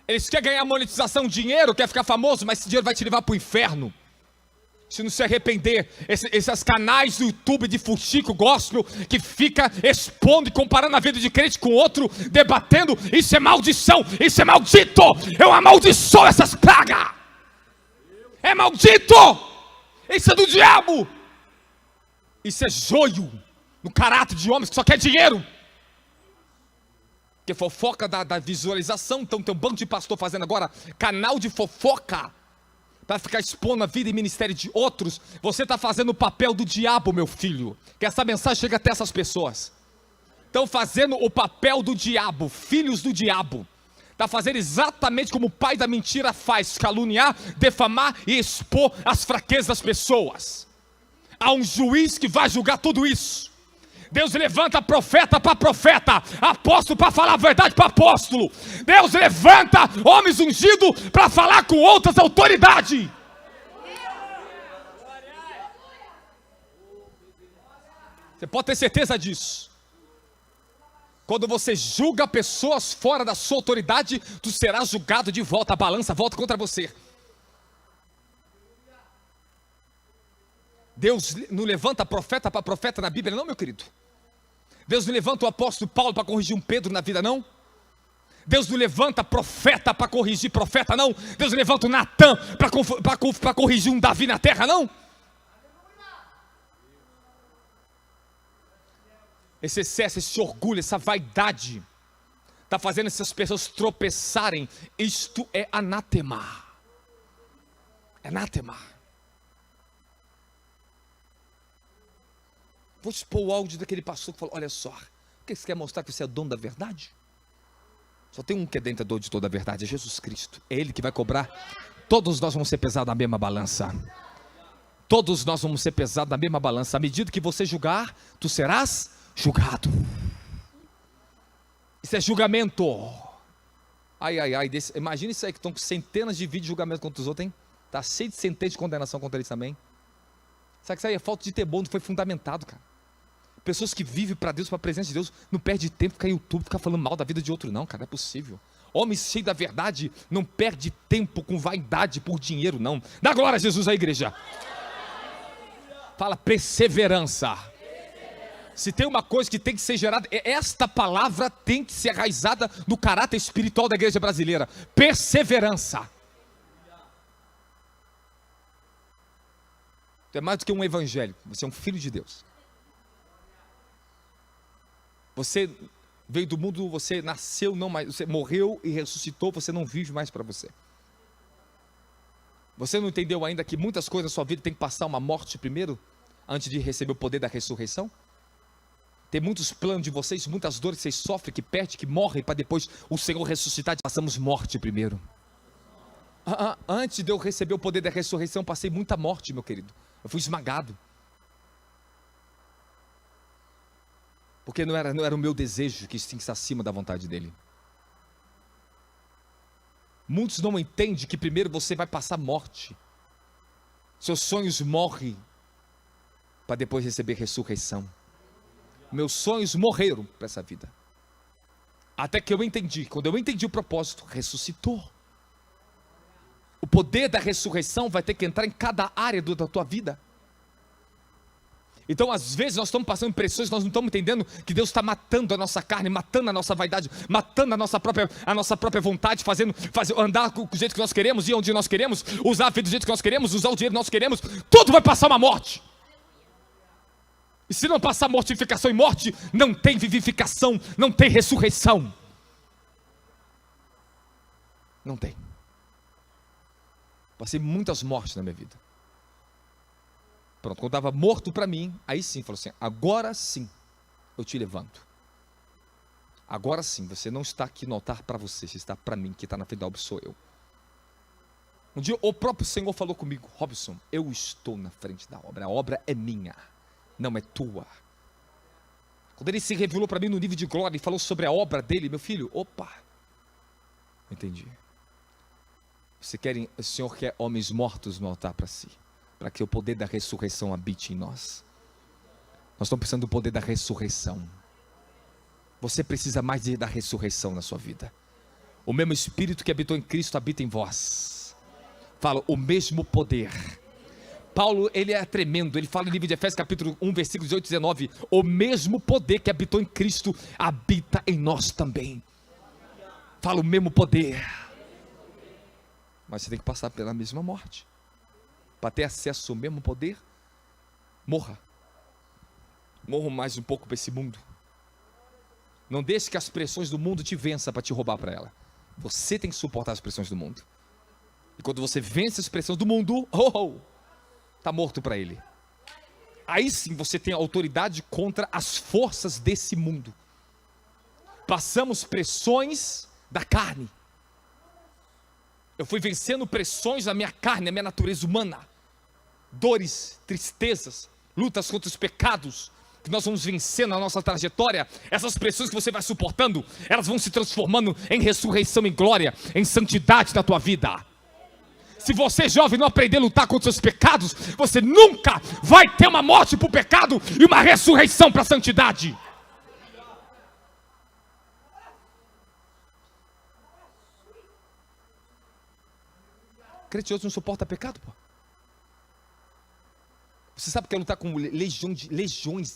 Eles querem ganhar monetização, dinheiro, quer ficar famoso, mas esse dinheiro vai te levar para o inferno. Se não se arrepender, esses canais do YouTube de fuxico gospel, que fica expondo e comparando a vida de crente com outro, debatendo, isso é maldição, isso é maldito, eu amaldiçoo essas pragas, é maldito, isso é do diabo, isso é joio no caráter de homens que só quer dinheiro, que fofoca da visualização. Então tem um bando de pastor fazendo agora canal de fofoca, para ficar expondo a vida e ministério de outros. Você está fazendo o papel do diabo, meu filho. Que essa mensagem chegue até essas pessoas. Estão fazendo o papel do diabo, filhos do diabo. Está fazendo exatamente como o pai da mentira faz: caluniar, defamar e expor as fraquezas das pessoas. Há um juiz que vai julgar tudo isso. Deus levanta profeta para profeta, apóstolo para falar a verdade para apóstolo. Deus levanta homens ungidos para falar com outras autoridades. Você pode ter certeza disso. Quando você julga pessoas fora da sua autoridade, tu serás julgado de volta. A balança volta contra você. Deus não levanta profeta para profeta na Bíblia, não, meu querido. Deus não levanta o apóstolo Paulo para corrigir um Pedro na vida, não. Deus não levanta profeta para corrigir profeta, não. Deus não levanta o Natan para corrigir um Davi na terra, não. Esse excesso, esse orgulho, essa vaidade está fazendo essas pessoas tropeçarem. Isto é anátema. Anátema. Vou expor o áudio daquele pastor que falou: olha só, o que você quer mostrar, que você é dono da verdade? Só tem um que é detentor de toda a verdade, é Jesus Cristo. É Ele que vai cobrar. Todos nós vamos ser pesados na mesma balança. Todos nós vamos ser pesados na mesma balança. À medida que você julgar, tu serás julgado. Isso é julgamento. Ai, ai, ai. Imagina isso aí, que estão com centenas de vídeos de julgamento contra os outros, hein? Está cheio de sentença de condenação contra eles também. Sabe que isso aí é falta de temor, não foi fundamentado, cara. Pessoas que vivem para Deus, para a presença de Deus, não perde tempo ficar no YouTube, ficar falando mal da vida de outro, não, cara, não é possível. Homem cheio da verdade não perde tempo com vaidade por dinheiro, não. Dá glória a Jesus à igreja. Fala perseverança. Se tem uma coisa que tem que ser gerada, esta palavra tem que ser enraizada no caráter espiritual da igreja brasileira. Perseverança. Você é mais do que um evangélico, você é um filho de Deus. Você veio do mundo, você nasceu, não mais, você morreu e ressuscitou, você não vive mais para você. Você não entendeu ainda que muitas coisas na sua vida tem que passar uma morte primeiro, antes de receber o poder da ressurreição? Tem muitos planos de vocês, muitas dores que vocês sofrem, que perdem, que morrem, para depois o Senhor ressuscitar, passamos morte primeiro. Antes de eu receber o poder da ressurreição, passei muita morte, meu querido. Eu fui esmagado. Porque não era o meu desejo que isso tinha que estar acima da vontade dele. Muitos não entendem que primeiro você vai passar morte. Seus sonhos morrem para depois receber ressurreição. Meus sonhos morreram para essa vida. Até que eu entendi, quando eu entendi o propósito, ressuscitou. O poder da ressurreição vai ter que entrar em cada área da tua vida. Então às vezes nós estamos passando pressões, nós não estamos entendendo que Deus está matando a nossa carne, matando a nossa vaidade, matando a nossa própria vontade, fazendo andar do jeito que nós queremos, ir onde nós queremos, usar a vida do jeito que nós queremos, usar o dinheiro que nós queremos, tudo vai passar uma morte. E se não passar mortificação e morte, não tem vivificação, não tem ressurreição. Não tem. Passei muitas mortes na minha vida. Pronto, quando estava morto para mim, aí sim, falou assim, agora sim, eu te levanto. Agora sim, você não está aqui no altar para você está para mim, que está na frente da obra sou eu. Um dia o próprio Senhor falou comigo, Robson, eu estou na frente da obra, a obra é minha, não é tua. Quando ele se revelou para mim no nível de glória e falou sobre a obra dele, meu filho, opa, entendi. O Senhor quer homens mortos no altar para si, para que o poder da ressurreição habite em nós. Nós estamos precisando do poder da ressurreição. Você precisa mais da ressurreição na sua vida. O mesmo Espírito que habitou em Cristo habita em vós. Fala, o mesmo poder. Paulo, ele é tremendo, ele fala no livro de Efésios capítulo 1, versículos 18 e 19, o mesmo poder que habitou em Cristo habita em nós também. Fala, o mesmo poder. Mas você tem que passar pela mesma morte. Para ter acesso ao mesmo poder, morra. Morra mais um pouco para esse mundo. Não deixe que as pressões do mundo te vençam para te roubar para ela. Você tem que suportar as pressões do mundo. E quando você vence as pressões do mundo, está morto para ele. Aí sim você tem autoridade contra as forças desse mundo. Passamos pressões da carne. Eu fui vencendo pressões da minha carne, da minha natureza humana. Dores, tristezas, lutas contra os pecados, que nós vamos vencendo na nossa trajetória. Essas pressões que você vai suportando, elas vão se transformando em ressurreição, em glória, em santidade na tua vida. Se você, jovem, não aprender a lutar contra os seus pecados, você nunca vai ter uma morte para o pecado e uma ressurreição para a santidade. Crente não suporta pecado, pô. Você sabe que é lutar com legiões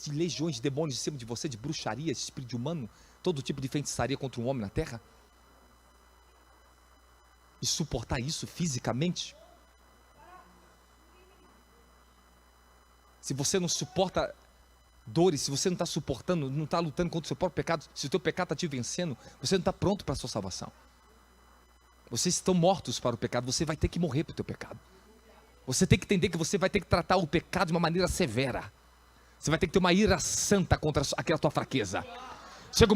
de demônios em cima de você, de bruxaria, de espírito humano, todo tipo de feitiçaria contra um homem na terra? E suportar isso fisicamente? Se você não suporta dores, se você não está suportando, não está lutando contra o seu próprio pecado, se o teu pecado está te vencendo, você não está pronto para a sua salvação. Vocês estão mortos para o pecado, você vai ter que morrer para o teu pecado. Você tem que entender que você vai ter que tratar o pecado de uma maneira severa. Você vai ter que ter uma ira santa contra aquela tua fraqueza. Chega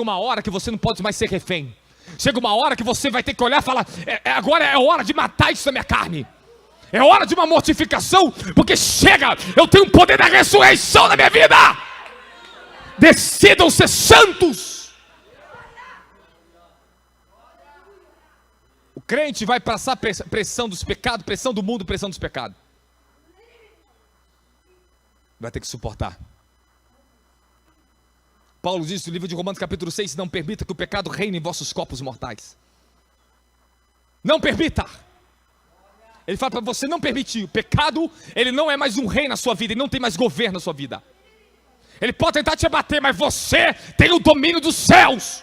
uma hora que você não pode mais ser refém. Chega uma hora que você vai ter que olhar e falar, agora é hora de matar isso na minha carne. É hora de uma mortificação, porque chega, eu tenho o poder da ressurreição na minha vida. Decidam ser santos. O crente vai passar pressão dos pecados, pressão do mundo, pressão dos pecados. Vai ter que suportar. Paulo diz no livro de Romanos capítulo 6, não permita que o pecado reine em vossos corpos mortais. Não permita. Ele fala para você não permitir. O pecado, ele não é mais um rei na sua vida, ele não tem mais governo na sua vida. Ele pode tentar te abater, mas você tem o domínio dos céus.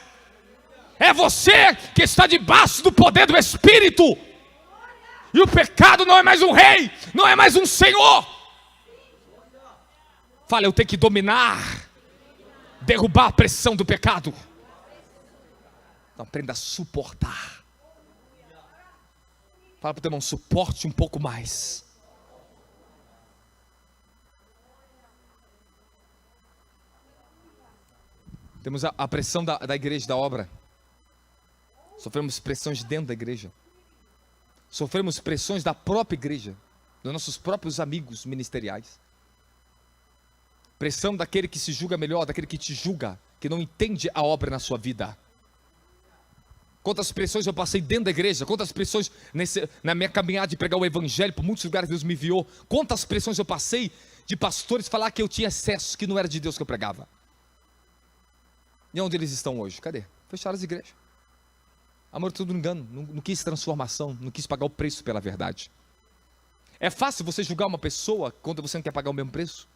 É você que está debaixo do poder do Espírito. E o pecado não é mais um rei, não é mais um senhor. Fala, eu tenho que dominar, derrubar a pressão do pecado. Então aprenda a suportar. Fala para o teu irmão, suporte um pouco mais. Temos a pressão da igreja, da obra. Sofremos pressões dentro da igreja. Sofremos pressões da própria igreja, dos nossos próprios amigos ministeriais. Pressão daquele que se julga melhor, daquele que te julga, que não entende a obra na sua vida. Quantas pressões eu passei dentro da igreja, quantas pressões na minha caminhada de pregar o evangelho, por muitos lugares Deus me enviou. Quantas pressões eu passei de pastores falar que eu tinha excesso, que não era de Deus que eu pregava. E onde eles estão hoje? Cadê? Fecharam as igrejas. Amor, tudo engano, não quis transformação, não quis pagar o preço pela verdade. É fácil você julgar uma pessoa quando você não quer pagar o mesmo preço?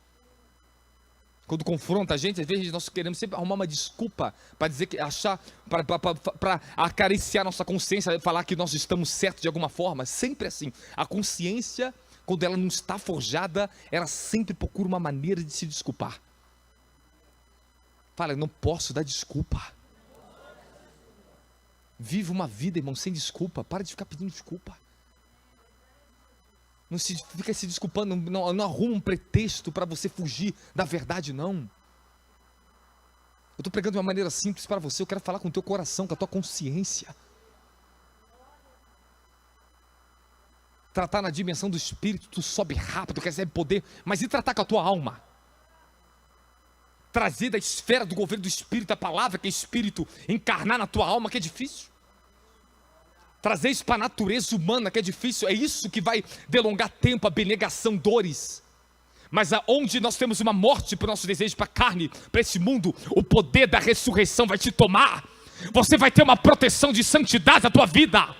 Quando confronta a gente, às vezes nós queremos sempre arrumar uma desculpa para dizer que achar, para acariciar nossa consciência, falar que nós estamos certos de alguma forma. Sempre assim. A consciência, quando ela não está forjada, ela sempre procura uma maneira de se desculpar. Fala, eu não posso dar desculpa. Viva uma vida, irmão, sem desculpa. Para de ficar pedindo desculpa. Não fica se desculpando, não arruma um pretexto para você fugir da verdade, não. Eu estou pregando de uma maneira simples para você. Eu quero falar com o teu coração, com a tua consciência. Tratar na dimensão do Espírito, tu sobe rápido, recebe poder, mas e tratar com a tua alma? Trazer da esfera do governo do Espírito, a palavra que é Espírito, encarnar na tua alma, que é difícil. Trazer isso para a natureza humana, que é difícil. É isso que vai delongar tempo, abnegação, dores. Mas aonde nós temos uma morte para o nosso desejo, para a carne, para esse mundo, o poder da ressurreição vai te tomar. Você vai ter uma proteção de santidade na tua vida.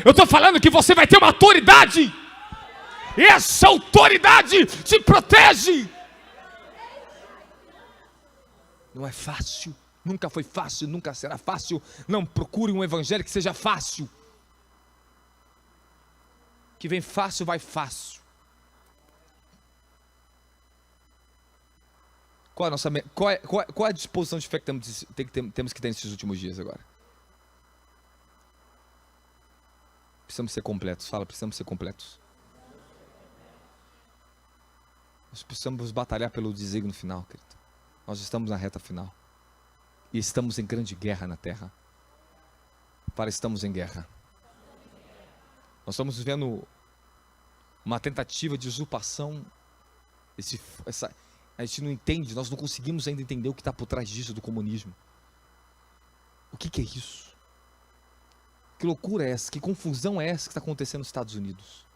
Eu estou falando que você vai ter uma autoridade. E essa autoridade te protege. Não é fácil, nunca foi fácil, nunca será fácil. Não procure um evangelho que seja fácil. Que vem fácil, vai fácil. Qual é a disposição de fé que temos que ter nesses últimos dias agora? Precisamos ser completos. Fala, precisamos ser completos. Nós precisamos batalhar pelo desígnio final, querido. Nós estamos na reta final. E estamos em grande guerra na terra. Estamos em guerra. Nós estamos vivendo uma tentativa de usurpação. A gente não entende, nós não conseguimos ainda entender o que está por trás disso, do comunismo. O que é isso? Que loucura é essa? Que confusão é essa que está acontecendo nos Estados Unidos?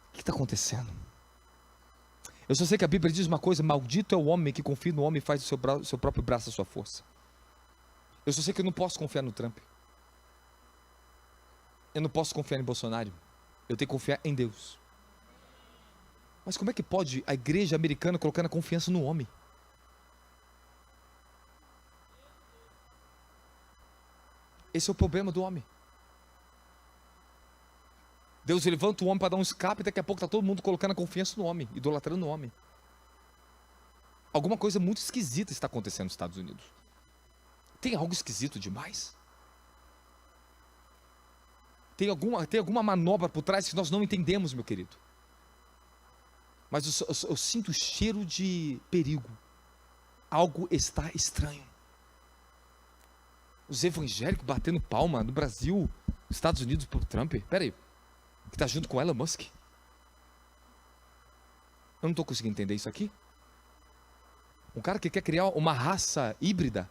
O que está acontecendo? Eu só sei que a Bíblia diz uma coisa: maldito é o homem que confia no homem e faz do seu próprio braço a sua força. Eu só sei que eu não posso confiar no Trump. Eu não posso confiar em Bolsonaro. Eu tenho que confiar em Deus. Mas como é que pode a igreja americana colocando a confiança no homem? Esse é o problema do homem. Deus levanta o homem para dar um escape e daqui a pouco está todo mundo colocando a confiança no homem, idolatrando o homem. Alguma coisa muito esquisita está acontecendo nos Estados Unidos. Tem algo esquisito demais? Tem alguma manobra por trás que nós não entendemos, meu querido. Mas eu sinto o cheiro de perigo. Algo está estranho. Os evangélicos batendo palma no Brasil, nos Estados Unidos por Trump. Peraí, que está junto com Elon Musk. Eu não estou conseguindo entender isso aqui. Um cara que quer criar uma raça híbrida,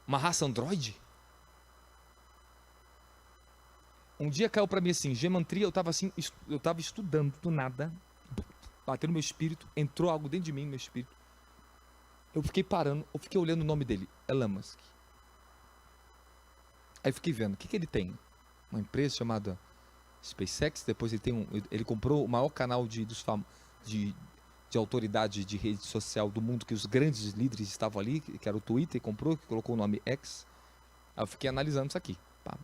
uma raça androide. Um dia caiu para mim assim, gematria, eu tava estudando do nada, bateu no meu espírito, entrou algo dentro de mim, meu espírito. Eu fiquei parando, eu fiquei olhando o nome dele, Elon Musk. Aí eu fiquei vendo, o que ele tem? Uma empresa chamada SpaceX, depois ele comprou o maior canal de autoridade de rede social do mundo, que os grandes líderes estavam ali, que era o Twitter, comprou, que colocou o nome X. Aí eu fiquei analisando isso aqui. Pá.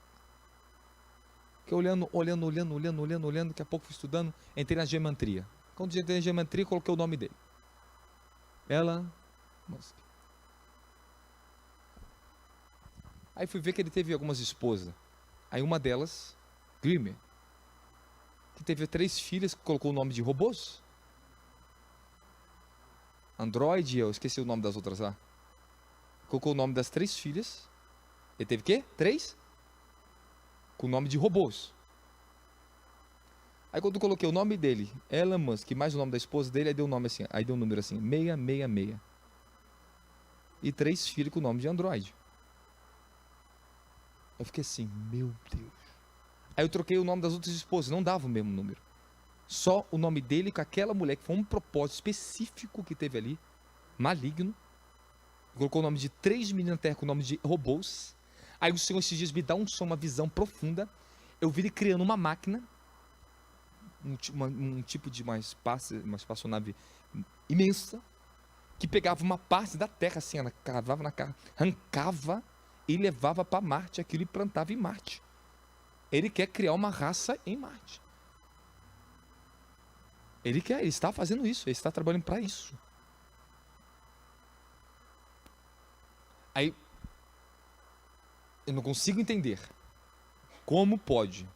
Fiquei olhando, daqui a pouco fui estudando, entrei na gematria. Quando entrei na gematria, coloquei o nome dele. Elon Musk. Aí fui ver que ele teve algumas esposas. Aí uma delas, Grimer, que teve 3 filhas, que colocou o nome de robôs. Android, eu esqueci o nome das outras lá. Colocou o nome das 3 filhas. Ele teve o quê? 3? Com o nome de robôs. Aí quando eu coloquei o nome dele, Elon Musk, mais o nome da esposa dele, aí deu um nome assim, aí deu um número assim, 666. E 3 filhos com o nome de Android. Eu fiquei assim, meu Deus. Aí eu troquei o nome das outras esposas, não dava o mesmo número. Só o nome dele com aquela mulher, que foi um propósito específico que teve ali, maligno. Colocou o nome de 3 meninas na Terra com o nome de robôs. Aí o Senhor esses dias me dá uma visão profunda. Eu vi ele criando uma máquina, um tipo de uma espaçonave imensa, que pegava uma parte da Terra, assim, ela cavava na cara, arrancava e levava para Marte aquilo e plantava em Marte. Ele quer criar uma raça em Marte. Ele está fazendo isso, ele está trabalhando para isso. Aí, eu não consigo entender como pode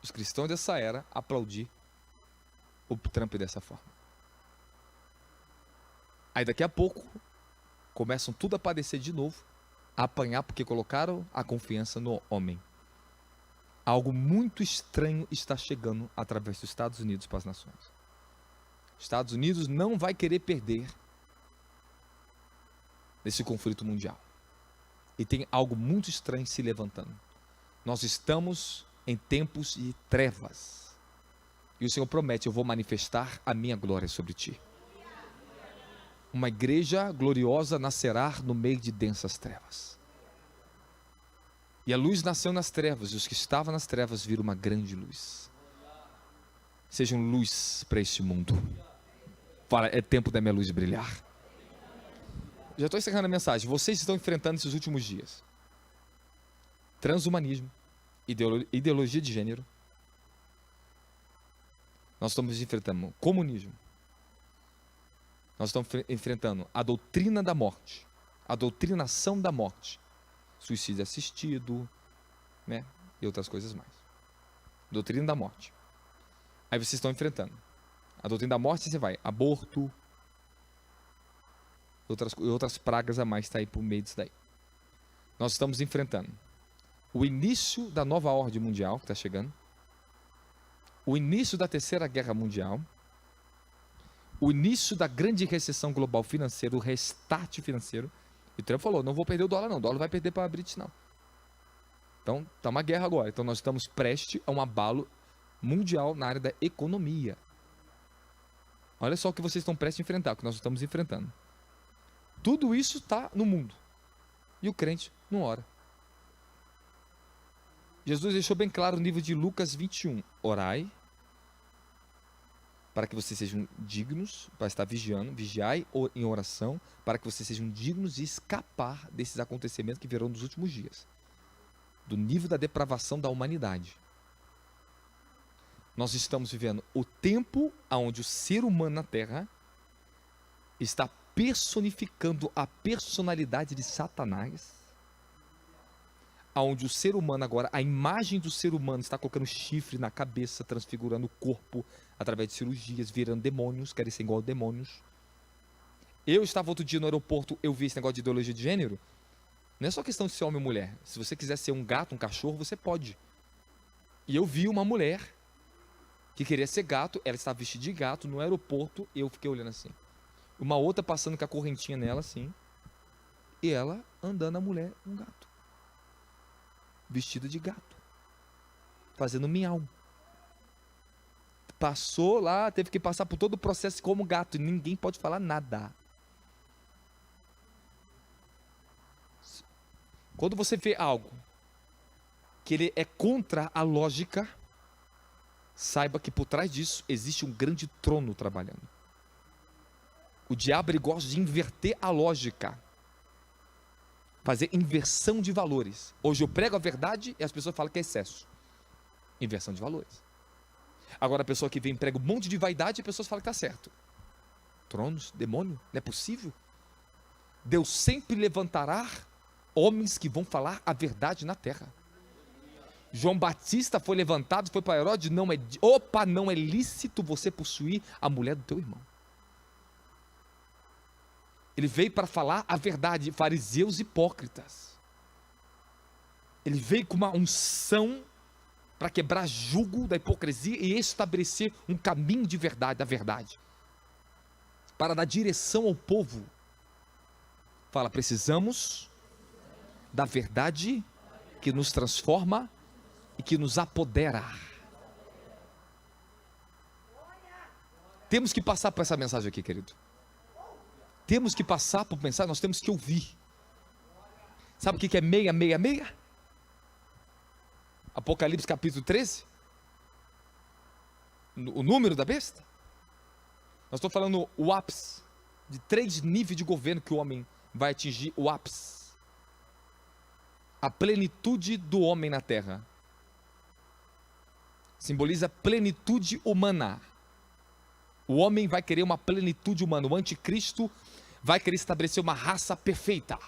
os cristãos dessa era aplaudir o Trump dessa forma. Aí daqui a pouco, começam tudo a padecer de novo, a apanhar porque colocaram a confiança no homem. Algo muito estranho está chegando através dos Estados Unidos para as nações. Os Estados Unidos não vai querer perder nesse conflito mundial. E tem algo muito estranho se levantando. Nós estamos em tempos de trevas. E o Senhor promete, eu vou manifestar a minha glória sobre ti. Uma igreja gloriosa nascerá no meio de densas trevas. E a luz nasceu nas trevas, e os que estavam nas trevas viram uma grande luz. Sejam luz para este mundo. Fala, é tempo da minha luz brilhar. Já estou encerrando a mensagem. Vocês estão enfrentando esses últimos dias transhumanismo, ideologia de gênero. Nós estamos enfrentando comunismo. Nós estamos enfrentando a doutrina da morte, a doutrinação da morte, suicídio assistido, né? E outras coisas mais. Doutrina da morte. Aí vocês estão enfrentando a doutrina da morte, você vai, aborto, outras pragas a mais está aí por meio disso daí. Nós estamos enfrentando o início da nova ordem mundial que está chegando, o início da terceira guerra mundial, o início da grande recessão global financeira, o restart financeiro. E o Trump falou, não vou perder o dólar não, o dólar vai perder para a British não. Então, está uma guerra agora. Então, nós estamos prestes a um abalo mundial na área da economia. Olha só o que vocês estão prestes a enfrentar, o que nós estamos enfrentando. Tudo isso está no mundo. E o crente não ora. Jesus deixou bem claro no livro de Lucas 21. Orai, para que vocês sejam dignos, para estar vigiando, vigiai em oração, para que vocês sejam dignos de escapar desses acontecimentos que virão nos últimos dias. Do nível da depravação da humanidade. Nós estamos vivendo o tempo onde o ser humano na Terra está personificando a personalidade de Satanás, onde o ser humano agora, a imagem do ser humano está colocando chifre na cabeça, transfigurando o corpo através de cirurgias, virando demônios, querem ser igual a demônios. Eu estava outro dia no aeroporto, eu vi esse negócio de ideologia de gênero. Não é só questão de ser homem ou mulher. Se você quiser ser um gato, um cachorro, você pode. E eu vi uma mulher que queria ser gato, ela estava vestida de gato no aeroporto, e eu fiquei olhando assim. Uma outra passando com a correntinha nela assim, e ela andando, a mulher, um gato. Vestida de gato. fazendo miau. Passou lá, teve que passar por todo o processo como gato, e ninguém pode falar nada. Quando você vê algo que ele é contra a lógica, saiba que por trás disso existe um grande trono trabalhando. O diabo ele gosta de inverter a lógica, fazer inversão de valores. Hoje eu prego a verdade e as pessoas falam que é excesso. Inversão de valores. Agora a pessoa que vem prega um monte de vaidade e as pessoas falam que está certo. Tronos, demônio, não é possível. Deus sempre levantará homens que vão falar a verdade na terra. João Batista foi levantado, foi para Herodes, não é lícito você possuir a mulher do teu irmão. Ele veio para falar a verdade, fariseus hipócritas. Ele veio com uma unção para quebrar jugo da hipocrisia e estabelecer um caminho de verdade, da verdade. Para dar direção ao povo. Fala, precisamos da verdade que nos transforma e que nos apodera. Temos que passar por essa mensagem aqui, querido. Temos que passar por mensagem, nós temos que ouvir. Sabe o que é 666? Apocalipse capítulo 13? O número da besta? Nós estamos falando o ápice de 3 níveis de governo que o homem vai atingir, o ápice. A plenitude do homem na terra. Simboliza plenitude humana. O homem vai querer uma plenitude humana. O anticristo vai querer estabelecer uma raça perfeita.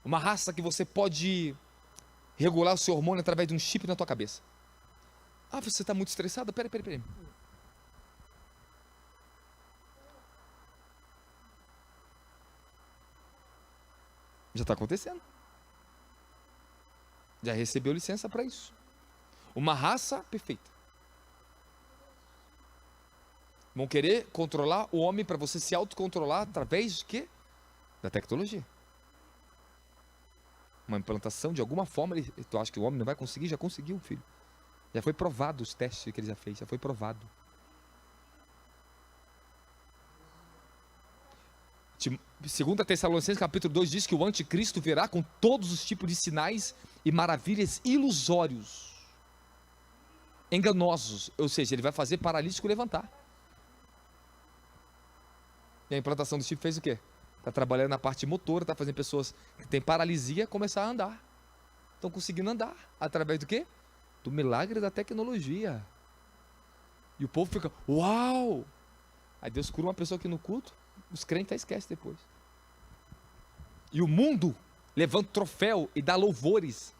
Uma raça que você pode regular o seu hormônio através de um chip na tua cabeça. Ah, você está muito estressado? Peraí. Já está acontecendo. Já recebeu licença para isso. Uma raça perfeita. Vão querer controlar o homem para você se autocontrolar através de quê? Da tecnologia. Uma implantação de alguma forma. Tu acha que o homem não vai conseguir? Já conseguiu, filho. Já foi provado os testes que ele já fez. Já foi provado. Segunda Tessalonicenses capítulo 2 diz que o anticristo virá com todos os tipos de sinais e maravilhas ilusórios, enganosos, ou seja, ele vai fazer paralítico levantar. E a implantação do chip fez o quê? Está trabalhando na parte motora, está fazendo pessoas que têm paralisia começar a andar. Estão conseguindo andar, através do quê? Do milagre da tecnologia. E o povo fica, uau! Aí Deus cura uma pessoa aqui no culto, os crentes até esquecem depois. E o mundo levanta troféu e dá louvores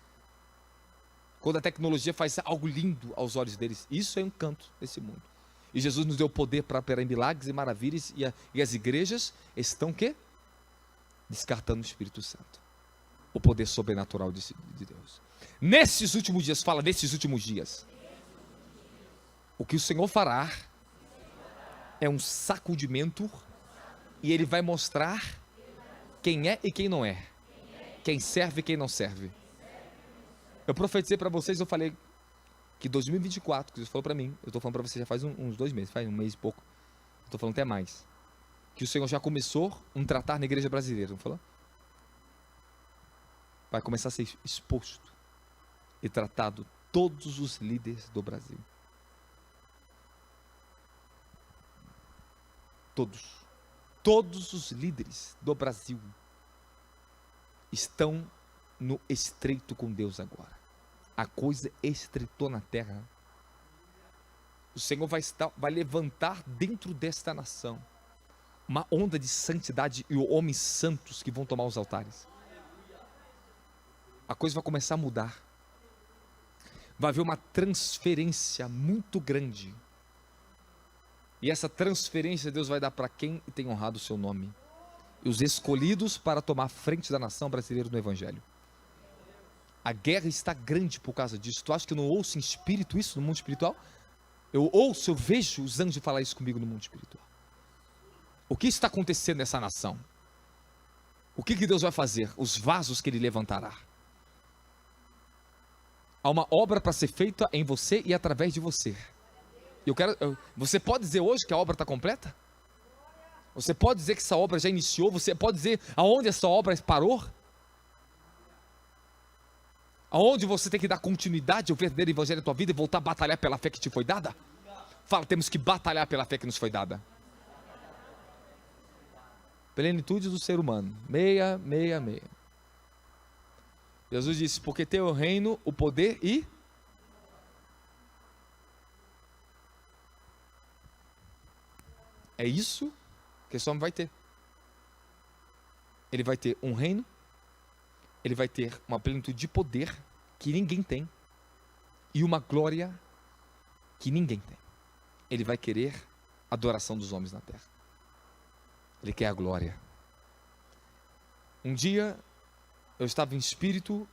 quando a tecnologia faz algo lindo aos olhos deles. Isso é um encanto desse mundo. E Jesus nos deu poder para operar em milagres e maravilhas, e as igrejas estão o quê? Descartando o Espírito Santo, o poder sobrenatural de Deus. Nesses últimos dias, fala nesses últimos dias, o que o Senhor fará é um sacudimento, e Ele vai mostrar quem é e quem não é, quem serve e quem não serve. Eu profetizei para vocês, eu falei que 2024, que Deus falou para mim, eu estou falando para vocês já faz uns 2 meses, faz um mês e pouco, estou falando até mais, que o Senhor já começou um tratar na igreja brasileira, não falou? Vai começar a ser exposto e tratado todos os líderes do Brasil. Todos os líderes do Brasil estão no estreito com Deus agora. A coisa estreitou na terra. O Senhor vai levantar dentro desta nação uma onda de santidade e homens santos que vão tomar os altares. A coisa vai começar a mudar. Vai haver uma transferência muito grande. E essa transferência Deus vai dar para quem tem honrado o seu nome. E os escolhidos para tomar a frente da nação brasileira no Evangelho. A guerra está grande por causa disso. Tu acha que eu não ouço em espírito isso no mundo espiritual? Eu ouço, eu vejo os anjos falar isso comigo no mundo espiritual. O que está acontecendo nessa nação? O que Deus vai fazer? Os vasos que Ele levantará. Há uma obra para ser feita em você e através de você. Você pode dizer hoje que a obra está completa? Você pode dizer que essa obra já iniciou? Você pode dizer aonde essa obra parou? Aonde você tem que dar continuidade ao verdadeiro evangelho da tua vida e voltar a batalhar pela fé que te foi dada? Fala, temos que batalhar pela fé que nos foi dada. Plenitude do ser humano. 666. Jesus disse, porque teu reino, o poder e... É isso que esse homem vai ter. Ele vai ter um reino, ele vai ter uma plenitude de poder que ninguém tem e uma glória que ninguém tem. Ele vai querer a adoração dos homens na terra. Ele quer a glória. Um dia eu estava em espírito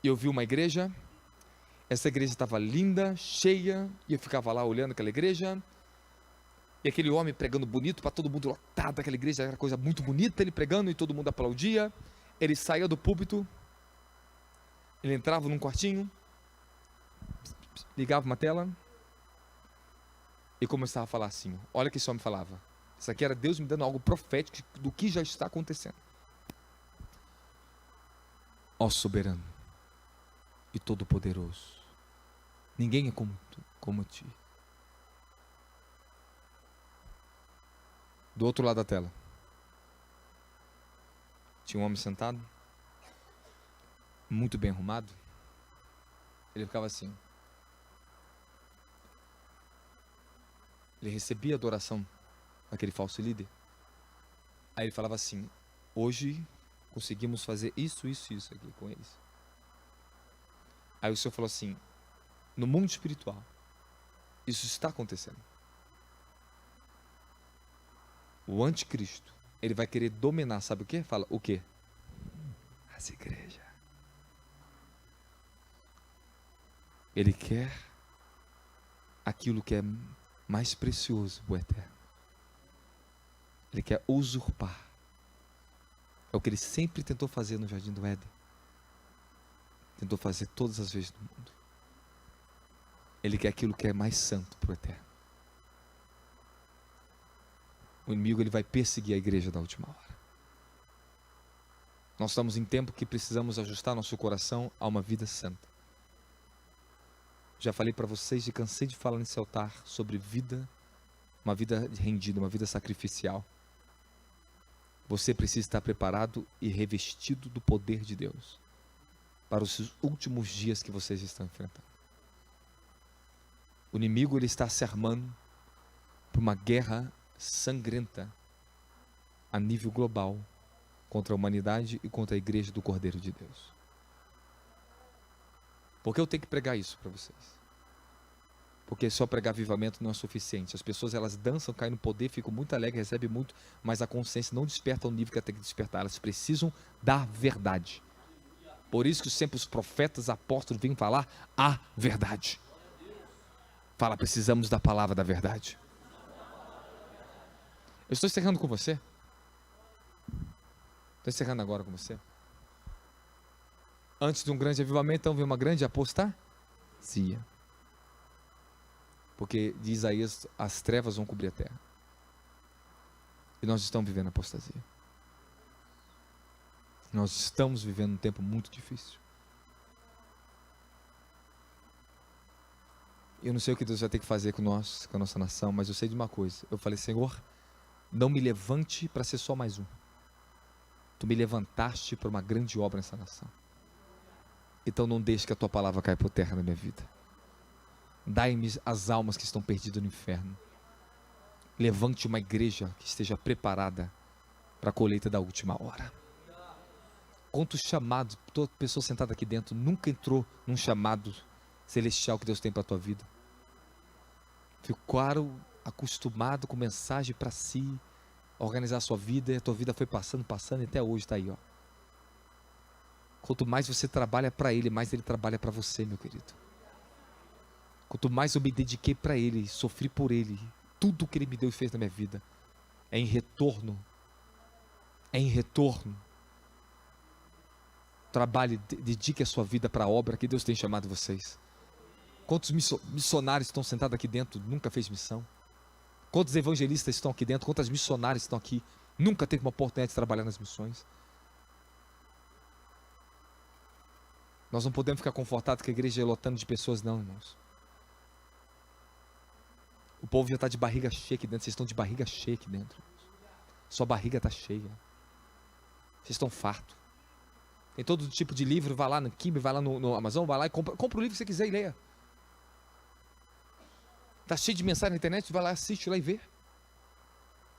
e eu vi uma igreja. Essa igreja estava linda, cheia, e eu ficava lá olhando aquela igreja. E aquele homem pregando bonito para todo mundo, lotado aquela igreja, era coisa muito bonita, ele pregando e todo mundo aplaudia. Ele saía do púlpito, ele entrava num quartinho, ligava uma tela e começava a falar assim, olha o que esse homem falava. Isso aqui era Deus me dando algo profético do que já está acontecendo. Ó soberano e todo-poderoso, ninguém é como ti. Do outro lado da tela tinha um homem sentado, muito bem arrumado. Ele ficava assim. Ele recebia a adoração daquele falso líder. Aí ele falava assim, hoje conseguimos fazer isso aqui com eles. Aí o Senhor falou assim, no mundo espiritual, isso está acontecendo. O anticristo, ele vai querer dominar, sabe o que? Fala, o que? As igrejas. Ele quer aquilo que é mais precioso do eterno. Ele quer usurpar. É o que ele sempre tentou fazer no Jardim do Éden. Tentou fazer todas as vezes no mundo. Ele quer aquilo que é mais santo para o eterno. O inimigo, ele vai perseguir a igreja da última hora. Nós estamos em tempo que precisamos ajustar nosso coração a uma vida santa. Já falei para vocês e cansei de falar nesse altar sobre vida, uma vida rendida, uma vida sacrificial. Você precisa estar preparado e revestido do poder de Deus para os últimos dias que vocês estão enfrentando. O inimigo, ele está se armando para uma guerra sangrenta a nível global contra a humanidade e contra a igreja do Cordeiro de Deus. Por que eu tenho que pregar isso para vocês? Porque só pregar avivamento não é suficiente. As pessoas, elas dançam, caem no poder, ficam muito alegres, recebem muito, mas a consciência não desperta ao nível que ela tem que despertar. Elas precisam da verdade. Por isso que sempre os profetas, apóstolos vêm falar a verdade. Fala, precisamos da palavra da verdade. Eu estou encerrando com você. Estou encerrando agora com você. Antes de um grande avivamento, então vem uma grande apostasia. Porque de Isaías, as trevas vão cobrir a terra. E nós estamos vivendo apostasia. Nós estamos vivendo um tempo muito difícil. Eu não sei o que Deus vai ter que fazer com nós, com a nossa nação, mas eu sei de uma coisa. Eu falei, Senhor, não me levante para ser só mais um. Tu me levantaste para uma grande obra nessa nação. Então não deixe que a tua palavra caia por terra na minha vida. Dai-me as almas que estão perdidas no inferno. Levante uma igreja que esteja preparada para a colheita da última hora. Quantos chamados, toda pessoa sentada aqui dentro nunca entrou num chamado celestial que Deus tem para a tua vida. Ficaram acostumado com mensagem para si, organizar a sua vida, e a tua vida foi passando e até hoje está aí, ó. Quanto mais você trabalha para Ele, mais Ele trabalha para você, meu querido. Quanto mais eu me dediquei para Ele, sofri por Ele, tudo que Ele me deu e fez na minha vida, é em retorno. É em retorno. Trabalhe, dedique a sua vida para a obra que Deus tem chamado vocês. Quantos missionários estão sentados aqui dentro, nunca fez missão? Quantos evangelistas estão aqui dentro? Quantas missionárias estão aqui, nunca teve uma oportunidade de trabalhar nas missões? Nós não podemos ficar confortados com a igreja lotando de pessoas, não, irmãos. O povo já está de barriga cheia aqui dentro. Vocês estão de barriga cheia aqui dentro. Sua barriga está cheia. Vocês estão fartos. Tem todo tipo de livro. Vai lá no Kindle, vai lá no Amazon, vai lá e compra o livro que você quiser e leia. Está cheio de mensagem na internet, vai lá, assiste lá e vê.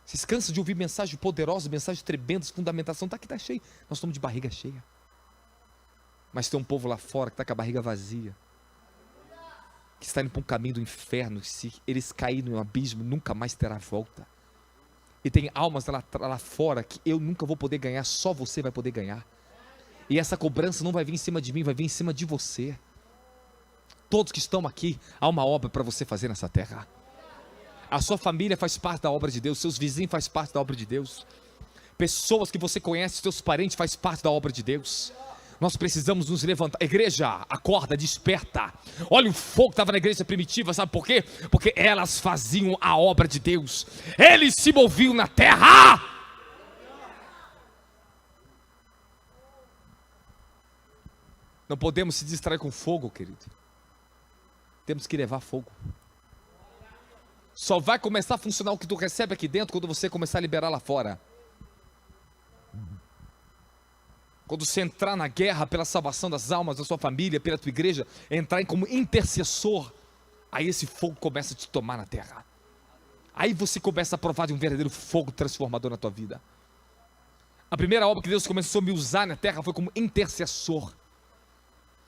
Vocês cansam de ouvir mensagens poderosas, mensagens tremendas, fundamentação. Está aqui, está cheio. Nós estamos de barriga cheia. Mas tem um povo lá fora que está com a barriga vazia, que está indo para um caminho do inferno. Se eles caírem no abismo, nunca mais terá volta. E tem almas lá fora que eu nunca vou poder ganhar, só você vai poder ganhar. E essa cobrança não vai vir em cima de mim, vai vir em cima de você. Todos que estão aqui, há uma obra para você fazer nessa terra. A sua família faz parte da obra de Deus, seus vizinhos faz parte da obra de Deus. Pessoas que você conhece, seus parentes faz parte da obra de Deus. Nós precisamos nos levantar. Igreja, acorda, desperta. Olha o fogo que estava na igreja primitiva, sabe por quê? Porque elas faziam a obra de Deus. Eles se moviam na terra. Não podemos se distrair com fogo, querido. Temos que levar fogo. Só vai começar a funcionar o que tu recebe aqui dentro quando você começar a liberar lá fora. Quando você entrar na guerra pela salvação das almas da sua família, pela tua igreja, entrar como intercessor, aí esse fogo começa a te tomar na terra. Aí você começa a provar de um verdadeiro fogo transformador na tua vida. A primeira obra que Deus começou a me usar na terra foi como intercessor.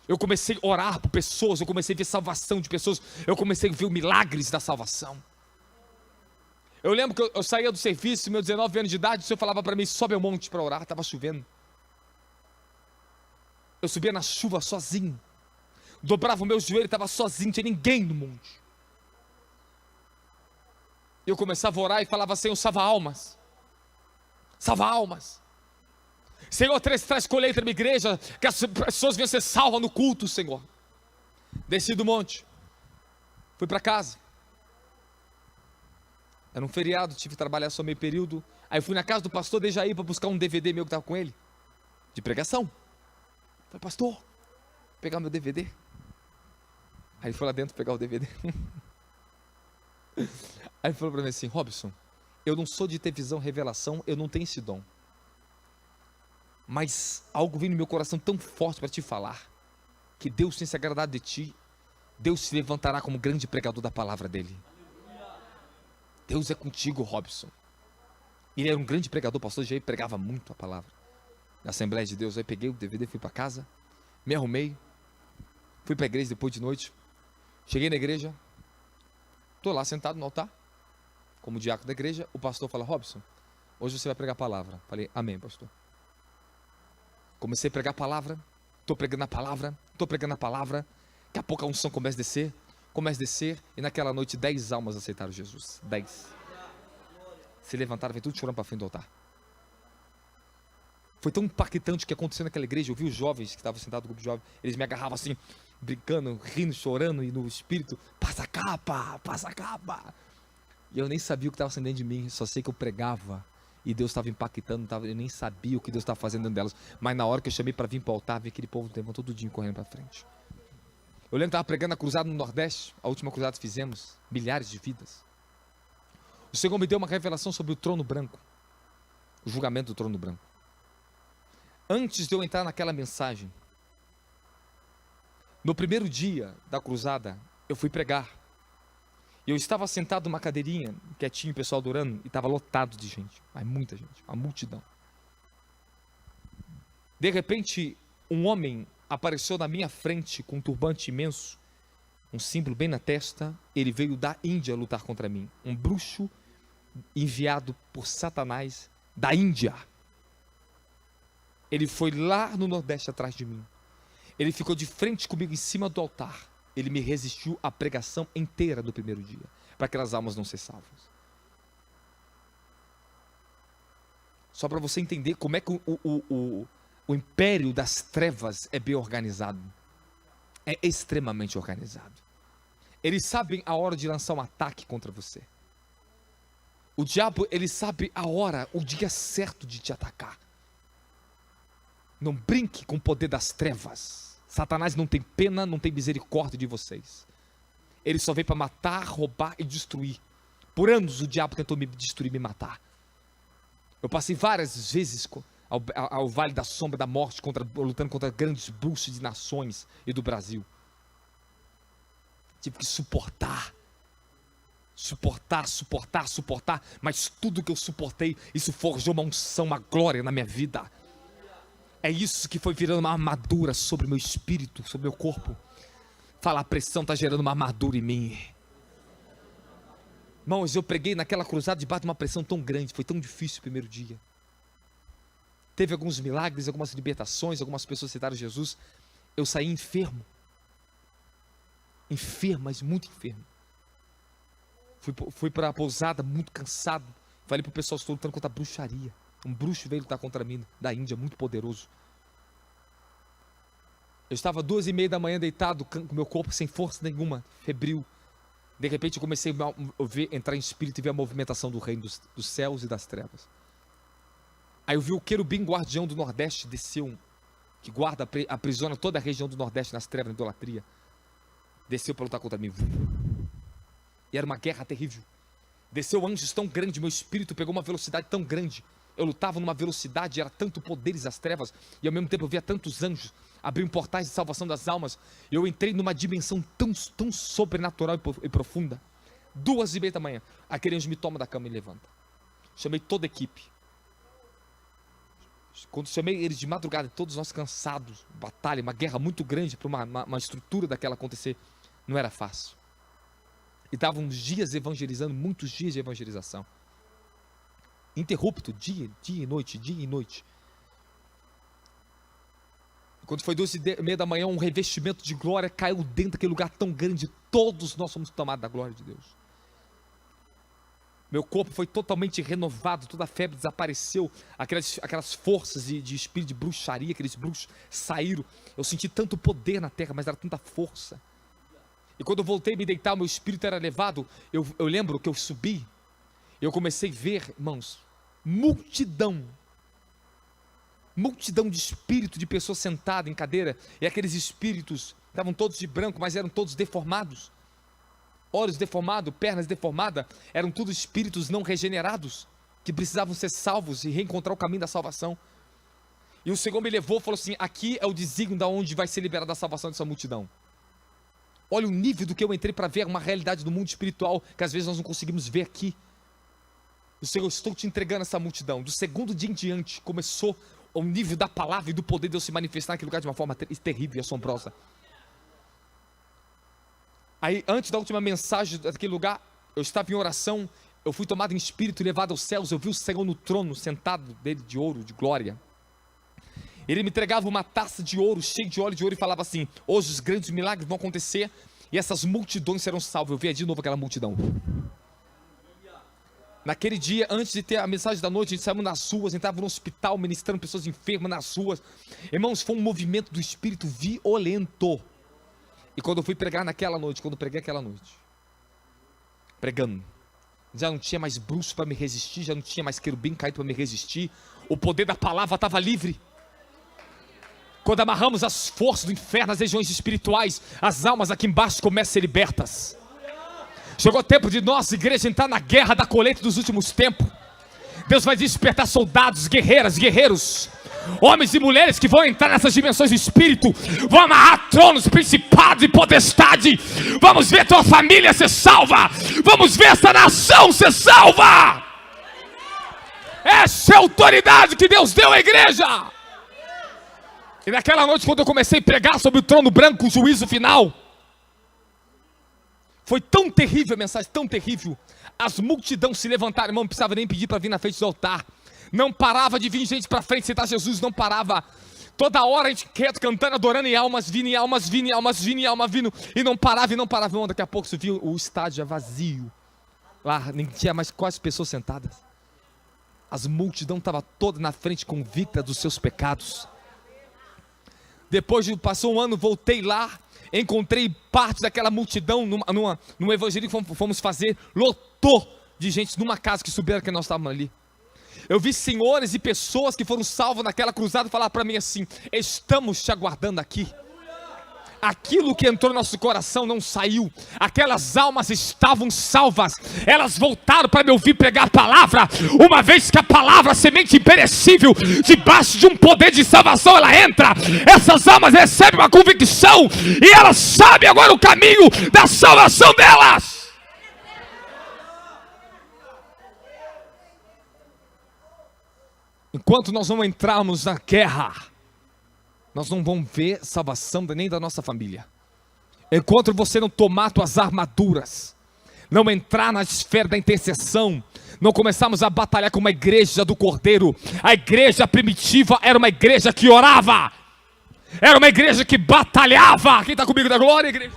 Eu comecei a orar por pessoas, eu comecei a ver salvação de pessoas, eu comecei a ver os milagres da salvação. Eu lembro que eu saía do serviço, meus 19 anos de idade, o Senhor falava para mim, sobe ao monte para orar, estava chovendo. Eu subia na chuva sozinho, dobrava o meu joelho, estava sozinho, não tinha ninguém no monte. Eu começava a orar e falava, Senhor, salva almas, salva almas. Senhor, traz colheita na minha igreja, que as pessoas venham ser salvas no culto, Senhor. Desci do monte, fui para casa. Era um feriado, tive que trabalhar só meio período. Aí fui na casa do pastor Dejaí para buscar um DVD meu que estava com ele, de pregação. Falei, pastor, pegar meu DVD. Aí ele foi lá dentro pegar o DVD. Aí ele falou para mim assim, Robson, eu não sou de ter visão, revelação, eu não tenho esse dom. Mas algo veio no meu coração tão forte para te falar, que Deus tem se agradado de ti, Deus se levantará como grande pregador da palavra dele. Deus é contigo, Robson. Ele era um grande pregador, o pastor Jair pregava muito a palavra na Assembleia de Deus. Aí peguei o DVD, fui para casa, me arrumei, fui para a igreja depois de noite. Cheguei na igreja, estou lá sentado no altar, como diácono da igreja. O pastor fala, Robson, hoje você vai pregar a palavra. Falei, amém, pastor. Comecei a pregar a palavra, estou pregando a palavra, daqui a pouco a unção começa a descer, e naquela noite 10 almas aceitaram Jesus, 10. Se levantaram, veio tudo chorando para frente do altar. Foi tão impactante o que aconteceu naquela igreja. Eu vi os jovens que estavam sentados no grupo de jovens, eles me agarravam assim, brincando, rindo, chorando, e no espírito, passa a capa. E eu nem sabia o que estava saindo dentro de mim, só sei que eu pregava, e Deus estava impactando, eu nem sabia o que Deus estava fazendo dentro delas. Mas na hora que eu chamei para vir para o altar, vi aquele povo levantou tudinho correndo para frente. Eu lembro que estava pregando a cruzada no Nordeste, a última cruzada que fizemos, milhares de vidas. O Senhor me deu uma revelação sobre o trono branco, o julgamento do trono branco. Antes de eu entrar naquela mensagem, no primeiro dia da cruzada, eu fui pregar. E eu estava sentado numa cadeirinha, quietinho, o pessoal adorando, e estava lotado de gente, mas muita gente, uma multidão. De repente, um homem apareceu na minha frente com um turbante imenso, um símbolo bem na testa. Ele veio da Índia lutar contra mim, um bruxo enviado por Satanás da Índia. Ele foi lá no Nordeste atrás de mim, ele ficou de frente comigo em cima do altar. Ele me resistiu a pregação inteira do primeiro dia, para aquelas almas não ser salvas. Só para você entender como é que O império das trevas é bem organizado. É extremamente organizado. Eles sabem a hora de lançar um ataque contra você. O diabo, ele sabe a hora, o dia certo de te atacar. Não brinque com o poder das trevas. Satanás não tem pena, não tem misericórdia de vocês. Ele só veio para matar, roubar e destruir. Por anos o diabo tentou me destruir, me matar. Eu passei várias vezes ao vale da sombra da morte, lutando contra grandes bruxos de nações e do Brasil. Tive que suportar, mas tudo que eu suportei, isso forjou uma unção, uma glória na minha vida. É isso que foi virando uma armadura sobre o meu espírito, sobre o meu corpo. Fala, a pressão está gerando uma armadura em mim. Irmãos, eu preguei naquela cruzada debaixo de uma pressão tão grande, foi tão difícil o primeiro dia. Teve alguns milagres, algumas libertações, algumas pessoas aceitaram Jesus. Eu saí enfermo. Enfermo, mas muito enfermo. Fui para a pousada muito cansado. Falei para o pessoal, estou lutando contra a bruxaria. Um bruxo veio lutar contra mim, da Índia, muito poderoso. Eu estava 2h30 da manhã deitado, com meu corpo sem força nenhuma, febril. De repente eu comecei a entrar em espírito e ver a movimentação do reino dos céus e das trevas. Aí eu vi o querubim guardião do Nordeste, desceu, que guarda, aprisiona toda a região do Nordeste nas trevas, na idolatria. Desceu para lutar contra mim. E era uma guerra terrível. Desceu anjos tão grandes, meu espírito pegou uma velocidade tão grande. Eu lutava numa velocidade, era tanto poderes das trevas, e ao mesmo tempo eu via tantos anjos, abriam portais de salvação das almas. Eu entrei numa dimensão tão sobrenatural e profunda. 2h30 da manhã, aquele anjo me toma da cama e me levanta. Chamei toda a equipe. Quando chamei eles de madrugada, todos nós cansados, batalha, uma guerra muito grande para uma estrutura daquela acontecer, não era fácil. E estavam dias evangelizando, muitos dias de evangelização. Interrupto, dia e noite, dia e noite. Quando foi 2h30 da manhã, um revestimento de glória caiu dentro daquele lugar tão grande. Todos nós fomos tomados da glória de Deus. Meu corpo foi totalmente renovado, toda a febre desapareceu, aquelas forças de espírito de bruxaria, aqueles bruxos saíram. Eu senti tanto poder na terra, mas era tanta força. E quando eu voltei a me deitar, meu espírito era levado. Eu lembro que eu subi, eu comecei a ver, irmãos, multidão de espírito, de pessoas sentadas em cadeira, e aqueles espíritos estavam todos de branco, mas eram todos deformados, olhos deformados, pernas deformadas, eram todos espíritos não regenerados, que precisavam ser salvos e reencontrar o caminho da salvação. E o Senhor me levou e falou assim: aqui é o desígnio da onde vai ser liberada a salvação dessa multidão. Olha o nível do que eu entrei para ver, uma realidade do mundo espiritual, que às vezes nós não conseguimos ver aqui. O Senhor, eu estou te entregando essa multidão. Do segundo dia em diante, começou o nível da palavra e do poder de Deus se manifestar naquele lugar de uma forma terrível e assombrosa. Aí, antes da última mensagem daquele lugar, eu estava em oração, eu fui tomado em espírito e levado aos céus. Eu vi o Senhor no trono, sentado dele de ouro, de glória. Ele me entregava uma taça de ouro, cheia de óleo de ouro, e falava assim: hoje os grandes milagres vão acontecer e essas multidões serão salvas. Eu via de novo aquela multidão. Naquele dia, antes de ter a mensagem da noite, a gente saiu nas ruas, entrava no hospital, ministrando pessoas enfermas nas ruas. Irmãos, foi um movimento do Espírito violento. E quando eu fui pregar naquela noite, pregando, já não tinha mais bruxo para me resistir, já não tinha mais querubim caído para me resistir. O poder da palavra estava livre. Quando amarramos as forças do inferno, as regiões espirituais, as almas aqui embaixo começam a ser libertas. Chegou o tempo de nós, igreja, entrar na guerra da colheita dos últimos tempos. Deus vai despertar soldados, guerreiras, guerreiros, homens e mulheres que vão entrar nessas dimensões do Espírito, vão amarrar tronos, principados e potestade. Vamos ver tua família ser salva, vamos ver essa nação ser salva. Essa é a autoridade que Deus deu à igreja. E naquela noite, quando eu comecei a pregar sobre o trono branco, o juízo final, foi tão terrível a mensagem, tão terrível. As multidões se levantaram, irmão, não precisava nem pedir para vir na frente do altar. Não parava de vir gente para frente, sentar Jesus, não parava. Toda hora a gente quieto, cantando, adorando, e almas vindo, e almas vindo, e almas vindo, e almas vindo. E não parava, e não parava. Irmão, daqui a pouco você viu o estádio já vazio. Lá, nem tinha mais quase pessoas sentadas. As multidões estavam todas na frente, convictas dos seus pecados. Depois passou um ano, voltei lá, encontrei parte daquela multidão num evangelho que fomos fazer, lotou de gente numa casa que subiram que nós estávamos ali. Eu vi senhores e pessoas que foram salvos naquela cruzada falar para mim assim: estamos te aguardando aqui. Aquilo que entrou no nosso coração não saiu. Aquelas almas estavam salvas. Elas voltaram para me ouvir pregar a palavra. Uma vez que a palavra, semente imperecível, debaixo de um poder de salvação, ela entra. Essas almas recebem uma convicção e elas sabem agora o caminho da salvação delas. Enquanto nós não entrarmos na guerra, nós não vamos ver salvação nem da nossa família. Enquanto você não tomar suas armaduras, não entrar na esfera da intercessão, não começarmos a batalhar com uma igreja do Cordeiro. A igreja primitiva era uma igreja que orava, era uma igreja que batalhava. Quem está comigo da glória, igreja?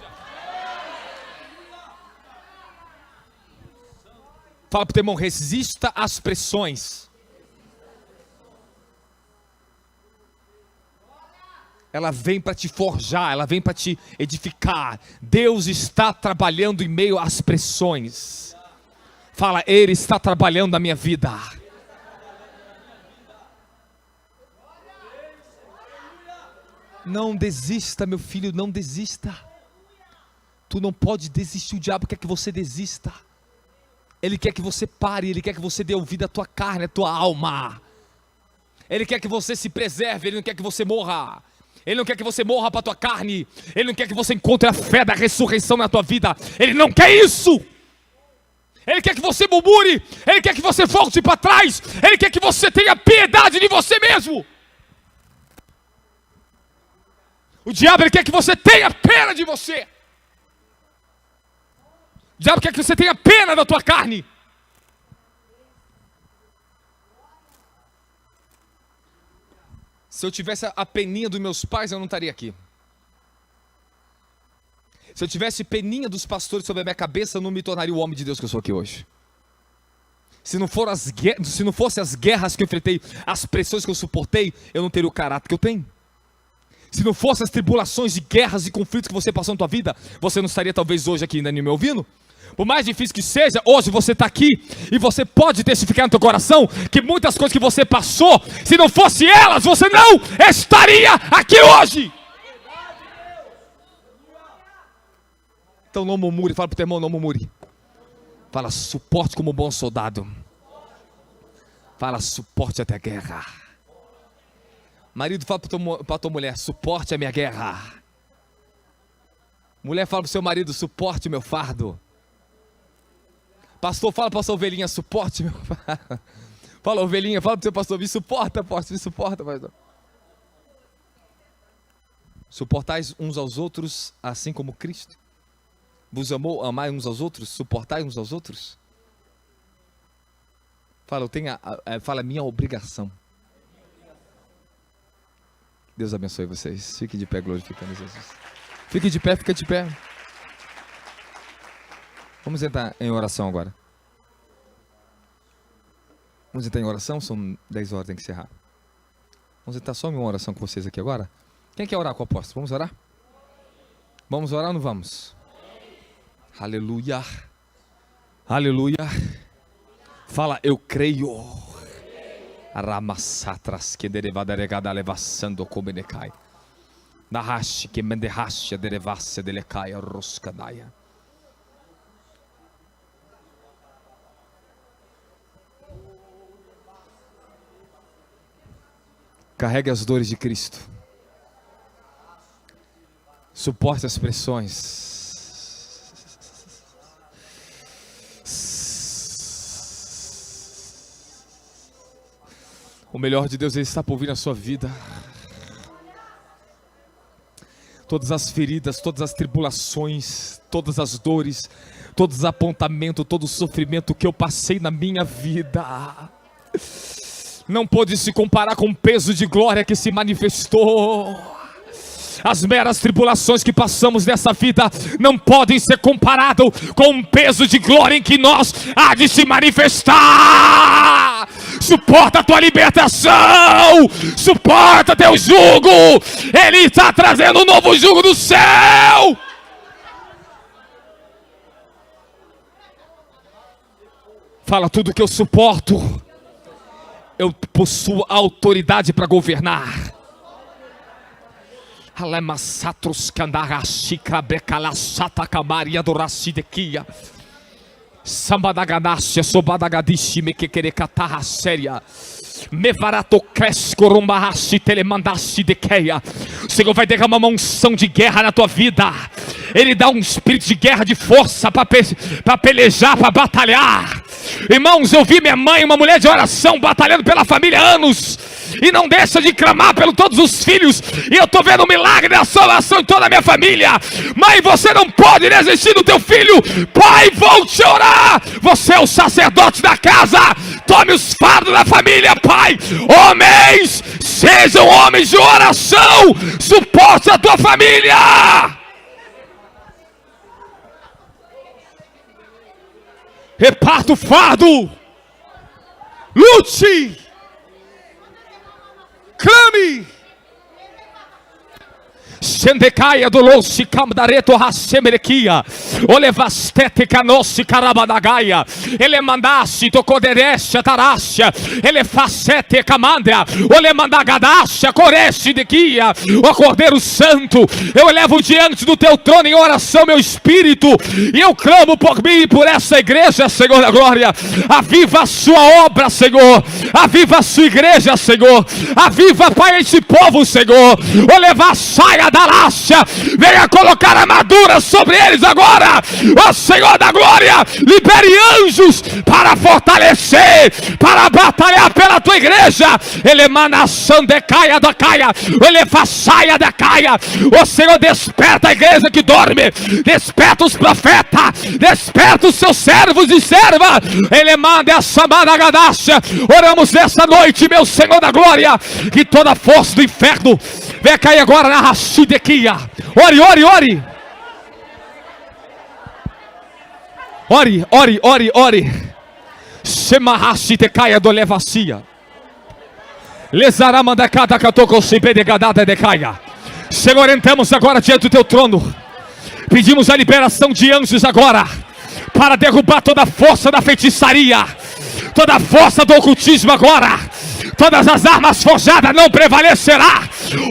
Fala para o teu irmão: resista às pressões. Ela vem para te forjar, ela vem para te edificar. Deus está trabalhando em meio às pressões. Fala: Ele está trabalhando na minha vida. Não desista, meu filho, não desista. Tu não pode desistir, o diabo quer que você desista. Ele quer que você pare, ele quer que você dê ouvido à tua carne, à tua alma. Ele quer que você se preserve, ele não quer que você morra. Ele não quer que você morra para a tua carne. Ele não quer que você encontre a fé da ressurreição na tua vida. Ele não quer isso. Ele quer que você murmure. Ele quer que você volte para trás. Ele quer que você tenha piedade de você mesmo. O diabo, ele quer que você tenha pena de você. O diabo quer que você tenha pena da tua carne. Se eu tivesse a peninha dos meus pais, eu não estaria aqui. Se eu tivesse peninha dos pastores sobre a minha cabeça, eu não me tornaria o homem de Deus que eu sou aqui hoje. Se não fossem as guerras que eu enfrentei, as pressões que eu suportei, eu não teria o caráter que eu tenho. Se não fossem as tribulações e guerras e conflitos que você passou na tua vida, você não estaria talvez hoje aqui ainda me ouvindo. Por mais difícil que seja, hoje você está aqui e você pode testificar no teu coração que muitas coisas que você passou, se não fosse elas, você não estaria aqui hoje. Então não murmure, fala para o teu irmão: não murmure. Fala: suporte como bom soldado. Fala: suporte até a guerra. Marido, fala para a tua mulher: suporte a minha guerra. Mulher, fala para o seu marido: suporte o meu fardo. Pastor, fala para a sua ovelhinha: suporte meu fardo. Fala, ovelhinha, fala para o seu pastor: me suporta, pastor, me suporta, pastor. Suportais uns aos outros, assim como Cristo vos amou, amai uns aos outros, suportai uns aos outros. Fala: fala, minha obrigação. Deus abençoe vocês. Fique de pé glorificando Jesus. Fique de pé, fica de pé. Vamos entrar em oração agora. Vamos entrar em oração, são 10 horas, tem que encerrar. Vamos entrar só em uma oração com vocês aqui agora. Quem quer orar com o apóstolo? Vamos orar? Vamos orar ou não vamos? Aleluia. Aleluia. Fala: eu creio. Aramassatras que derivadaregada levassando como necai. Nahashi que mendehashi derivassa delecai roscadaia. Carregue as dores de Cristo. Suporte as pressões. O melhor de Deus, Ele está por vir na sua vida. Todas as feridas, todas as tribulações, todas as dores, todos os apontamentos, todo o sofrimento que eu passei na minha vida, não pôde se comparar com o peso de glória que se manifestou. As meras tribulações que passamos nessa vida não podem ser comparadas com o peso de glória em que nós há de se manifestar. suporta a tua libertação, suporta teu jugo. Ele está trazendo um novo jugo do céu. Fala: tudo que eu suporto, eu possuo autoridade para governar. Alemasatros candarashika becalassata camaria do racidequia. Sambadaganasha sobadagadishi mekekerecatarra séria. Mevarato cresco rumbahashi telemandashi dequeia. O Senhor vai derramar uma unção de guerra na tua vida. Ele dá um espírito de guerra, de força para pelejar, para batalhar. Irmãos, eu vi minha mãe, uma mulher de oração, batalhando pela família há anos, e não deixa de clamar pelos todos os filhos. E eu estou vendo um milagre da salvação em toda a minha família. Mãe, você não pode desistir do teu filho. Pai, volte a orar. Você é o sacerdote da casa. Tome os fardos da família, pai. Homens, sejam homens de oração. Suporte a tua família. Reparta o fardo. Lute. Clame. Sendecaia do louci camdareto rasemerequia. Olevastete canossi carabadagaia. Ele mandasse tocoderesha tarasha. Ele facete camandra. Ole mandagadasha coreste de guia. Ó Cordeiro Santo, eu elevo diante do teu trono em oração meu espírito. E eu clamo por mim e por essa igreja, Senhor da glória. Aviva a sua obra, Senhor. Aviva a sua igreja, Senhor. Aviva, Pai, esse povo, Senhor. Oleva a saia da laxa, venha colocar armadura sobre eles agora, ó Senhor da glória. Libere anjos para fortalecer, para batalhar pela tua igreja. Ele mana sandecaia da caia, ele faz saia da caia. Ó Senhor, desperta a igreja que dorme, desperta os profetas, desperta os seus servos e servas. Ele manda essa managadacha. Oramos nessa noite, meu Senhor da glória, que toda força do inferno venha cair agora na rachidequia. Ore, ore, ore. Ore, ore, ore, ore. Semahashitecaia do levacia. Lezaramandacada catocou sibedegadada decaia. Senhor, entramos agora diante do teu trono. Pedimos a liberação de anjos agora, para derrubar toda a força da feitiçaria, toda a força do ocultismo agora. Todas as armas forjadas não prevalecerá.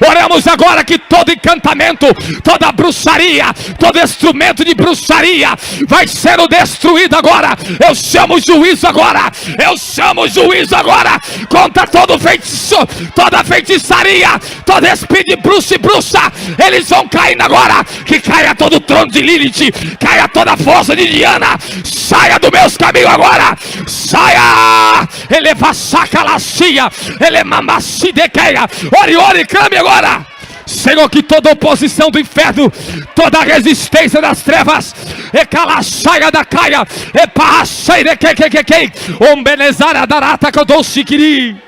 Oramos agora que todo encantamento, toda bruxaria, todo instrumento de bruxaria vai sendo destruído agora. Eu chamo o juízo agora. Eu chamo o juízo agora contra todo feitiço, toda feitiçaria, todo espírito de bruxo e bruxa. Eles vão caindo agora. Que caia todo o trono de Lilith, caia toda a força de Diana. Saia dos meus caminhos agora. Saia. Eleva saca lacia. Ele mamaci dequeia. Ore, ore, clame agora. Senhor, que toda oposição do inferno, toda resistência das trevas, e calaçaia da caia, e paachai de que, ombenezara darata que eu dou siquiri.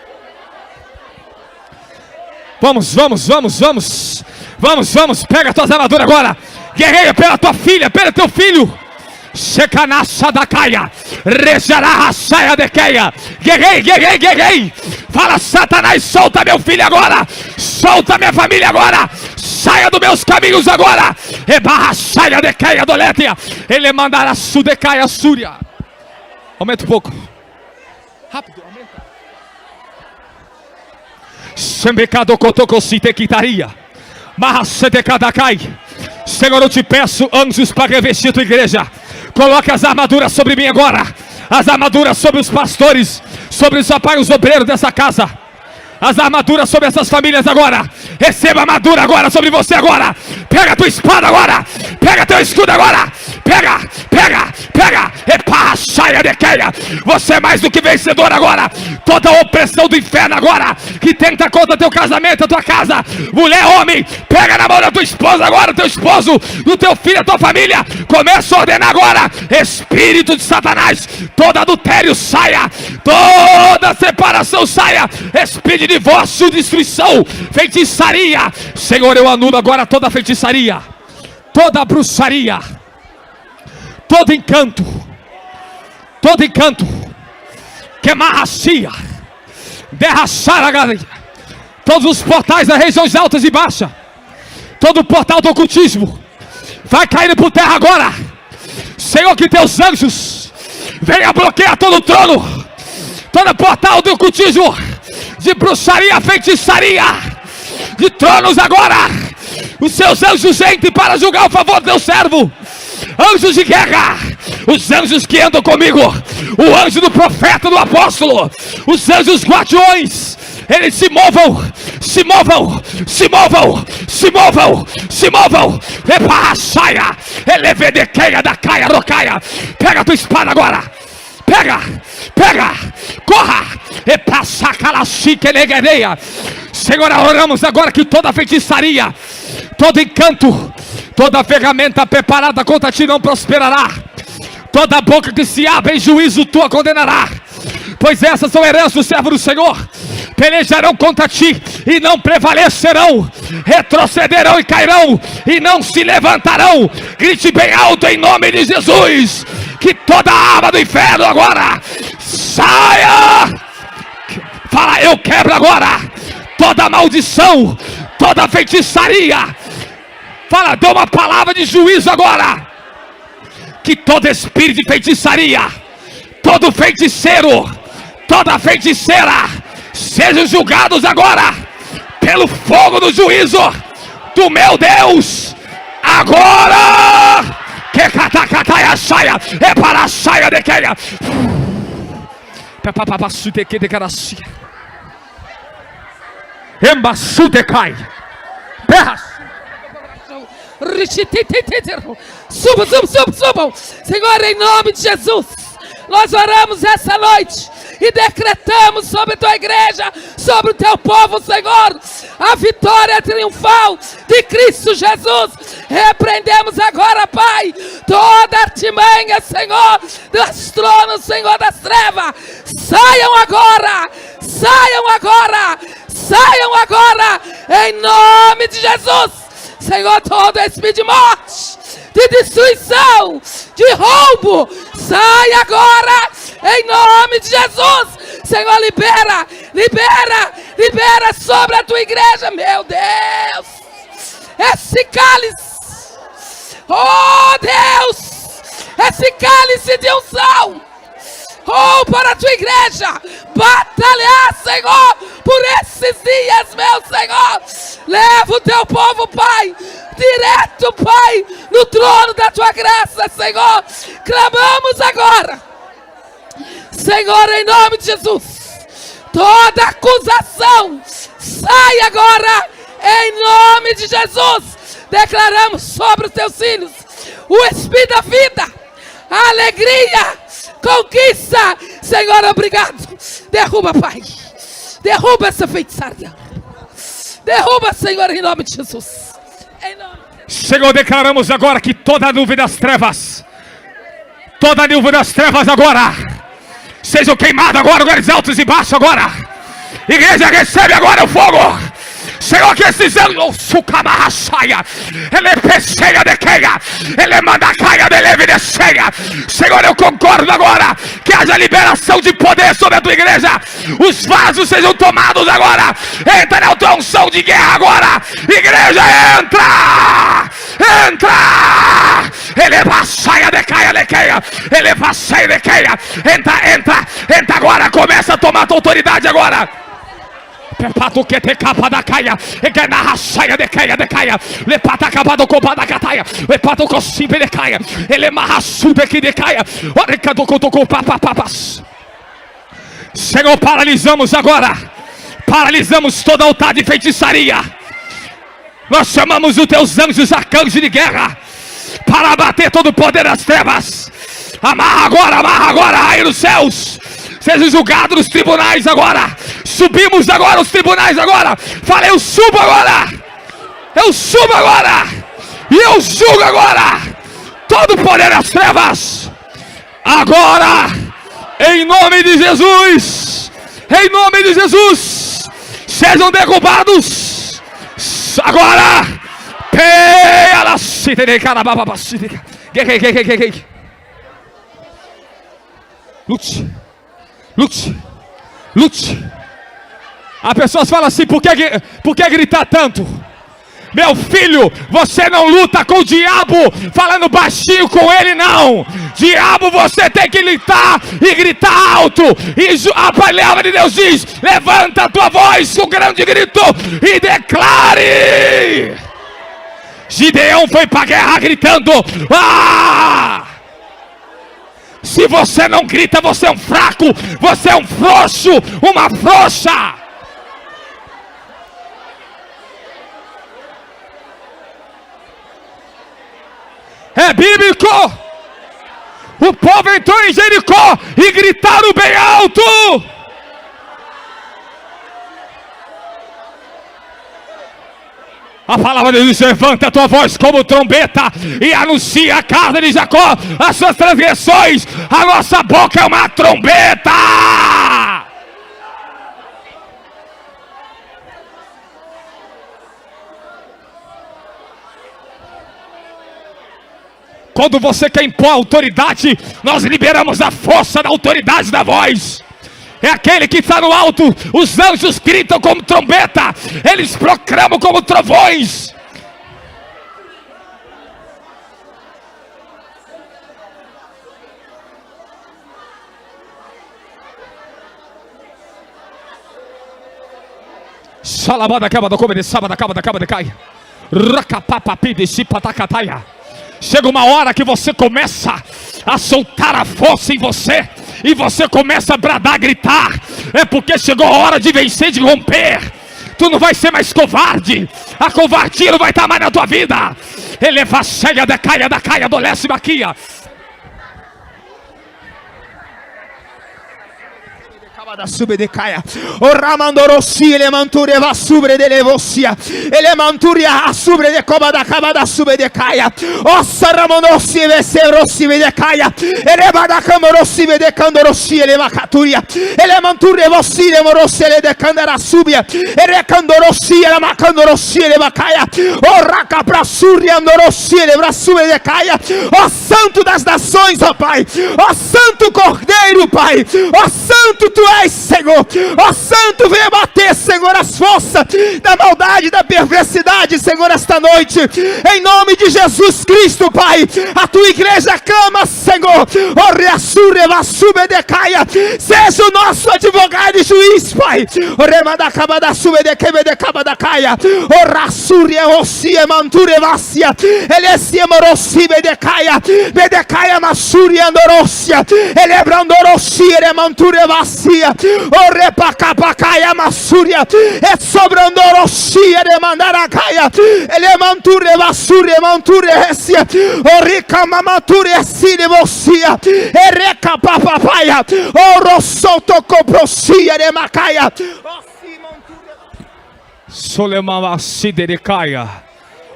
Vamos, pega a tua armadura agora. Guerreia pela tua filha, pelo teu filho. Shekanasha da caia, rejará a saia de queia. Guerrei. Fala, Satanás, solta meu filho agora. Solta minha família agora. Saia dos meus caminhos agora. Ebarra a saia de queia do Létia. Ele mandará sudecaia súria. Aumenta um pouco. Rápido, aumenta. Sembecado cotococite quitaria. Marra sedecadacai. Senhor, eu te peço anjos para revestir tua igreja. Coloque as armaduras sobre mim agora. As armaduras sobre os pastores, sobre os rapazes, os obreiros dessa casa. As armaduras sobre essas famílias agora. Receba a armadura agora sobre você agora. Pega a tua espada agora. Pega teu escudo agora. Pega. Epa, saia de queia. Você é mais do que vencedor agora. Toda a opressão do inferno agora, que tenta contra teu casamento, a tua casa. Mulher, homem, pega na mão da tua esposa agora, teu esposo, do teu filho, a tua família. Começa a ordenar agora. Espírito de Satanás, todo adultério saia. Toda separação saia. Espírito de divórcio, destruição, feitiçaria. Senhor, eu anulo agora toda feitiçaria, toda bruxaria, todo encanto, que marracia, derrachar a galera. Todos os portais das regiões altas e baixas, todo o portal do ocultismo vai cair por terra agora. Senhor, que teus anjos venham bloquear todo o trono, todo o portal do ocultismo, de bruxaria, feitiçaria, de tronos agora. Os seus anjos entrem para julgar o favor do teu servo. Anjos de guerra, os anjos que andam comigo, o anjo do profeta, do apóstolo, os anjos guardiões, eles se movam, se movam, se movam, se movam, se movam. Epa, saia, elevedequeia da caia, rocaia. Pega a tua espada agora. Pega, pega, corra. Epa, sacalachique, neguereia. Senhor, oramos agora que toda feitiçaria, todo encanto, toda ferramenta preparada contra ti não prosperará. Toda boca que se abre em juízo tua condenará. Pois essas são heranças do servo do Senhor. Pelejarão contra ti e não prevalecerão. Retrocederão e cairão e não se levantarão. Grite bem alto em nome de Jesus. Que toda arma do inferno agora saia. Fala, eu quebro agora toda maldição, toda feitiçaria. Fala, dê uma palavra de juízo agora. Que todo espírito de feitiçaria, todo feiticeiro, toda feiticeira, sejam julgados agora pelo fogo do juízo do meu Deus. Agora que catacataia saia, é para a saia de queia. Papapasu de que de caracia. Embaçu de cai. Perras. Subam, subam, subam, subam. Senhor, em nome de Jesus, nós oramos essa noite e decretamos sobre a tua igreja, sobre o teu povo, Senhor, a vitória triunfal de Cristo Jesus. Repreendemos agora, Pai, toda artimanha, Senhor, dos tronos, Senhor, das trevas. Saiam agora, saiam agora, saiam agora, em nome de Jesus. Senhor, todo espírito de morte, de destruição, de roubo, sai agora, em nome de Jesus. Senhor, libera, libera, libera sobre a tua igreja, meu Deus, esse cálice, oh Deus, esse cálice de unção, oh, para a tua igreja, batalhar, Senhor, por esses dias, meu Senhor. Leva o teu povo, Pai, direto, Pai, no trono da tua graça, Senhor. Clamamos agora, Senhor, em nome de Jesus, toda acusação sai agora, em nome de Jesus. Declaramos sobre os teus filhos o Espírito da vida, a alegria, conquista. Senhor, obrigado. Derruba, Pai, derruba essa feitiçaria, derruba, Senhor, em nome de Jesus, em nome de Jesus. Senhor, declaramos agora que toda nuvem das trevas, toda nuvem das trevas agora sejam queimadas agora, lugares altos e baixos agora. Igreja, recebe agora o fogo. Senhor, que esses anos, ele pecheia de queia, ele manda caia de leve de cheia. Senhor, eu concordo agora que haja liberação de poder sobre a tua igreja. Os vasos sejam tomados agora. Entra na tua unção de guerra agora. Igreja, entra, entra. Ele passaia de caia de queia, ele passaia de queia. Entra, entra, entra agora. Começa a tomar a tua autoridade agora. Pepato que te capa da caia, e que na rachaia de caia, lepata acabado com da cataia, lepato com simple de caia, ele marraçuda aqui de caia, olha que do com papapas. Senhor, paralisamos agora, paralisamos toda altar de feitiçaria. Nós chamamos os teus anjos arcanjos de guerra para abater todo o poder das trevas. Amarra agora, raio dos céus. Seja julgado nos tribunais agora. Subimos agora os tribunais agora. Fala, eu subo agora. Eu subo agora. E eu julgo agora todo o poder das trevas. Agora, em nome de Jesus. Em nome de Jesus. Sejam derrubados. Agora. Lute, lute, lute, As pessoas falam assim, por que gritar tanto? Meu filho, você não luta com o diabo falando baixinho com ele, não. Diabo, você tem que gritar e gritar alto. E a palavra de Deus diz: levanta a tua voz com grande grito e declare. Gideão foi para a guerra gritando: ah! Se você não grita, você é um fraco, você é um frouxo, uma frouxa. É bíblico. O povo entrou em Jericó e gritaram bem alto. A palavra de Deus: levanta a tua voz como trombeta e anuncia a casa de Jacó as suas transgressões. A nossa boca é uma trombeta. Quando você quer impor autoridade, nós liberamos a força da autoridade da voz. É aquele que está no alto, os anjos gritam como trombeta, eles proclamam como trovões. Salabada caba da coma de sábado, caba de cai. Racapapa de chipatacataia. Chega uma hora que você começa a soltar a força em você, e você começa a bradar, a gritar. É porque chegou a hora de vencer, de romper. Tu não vai ser mais covarde. A covardia não vai estar mais na tua vida. Eleva cheia da caia, adolesce maquia. Da sube de caia, o ramandorossi ele manture va subre de levosia, ele manturia a subre de coba da sube de caia, o saramonossi veserossi de caia, ele va da camorossi de candorossi ele va caturia, ele manture vossi de morossi ele de candara subia, ele candorossi ele macandorossi ele va caia, o raca pra surri andorossi ele va sube de caia, o santo das nações, ó Pai, ó santo cordeiro, Pai, ó santo tu és, Senhor, ó santo, venha bater, Senhor, as forças da maldade, da perversidade, Senhor, esta noite, em nome de Jesus Cristo, Pai. A tua igreja clama, Senhor, ó reassure, vassube de caia, seja o nosso advogado e juiz, Pai, ó remada caba da sube de quebe de caba da caia, ó rassure, ossia, manture, vassia, elesia, morosibe de caia, bedecaia, massuri, andorossia, elebrandorossia, remanture, vassia, o repacapacaia, massúria, é sobrandorossia, remandaracaya, elemanture, vassure, manture, ressia, o ricamamature, essine, vossia, e recapapapaia, o rossotocoprossia, remacaia, Solemavasiderecaia,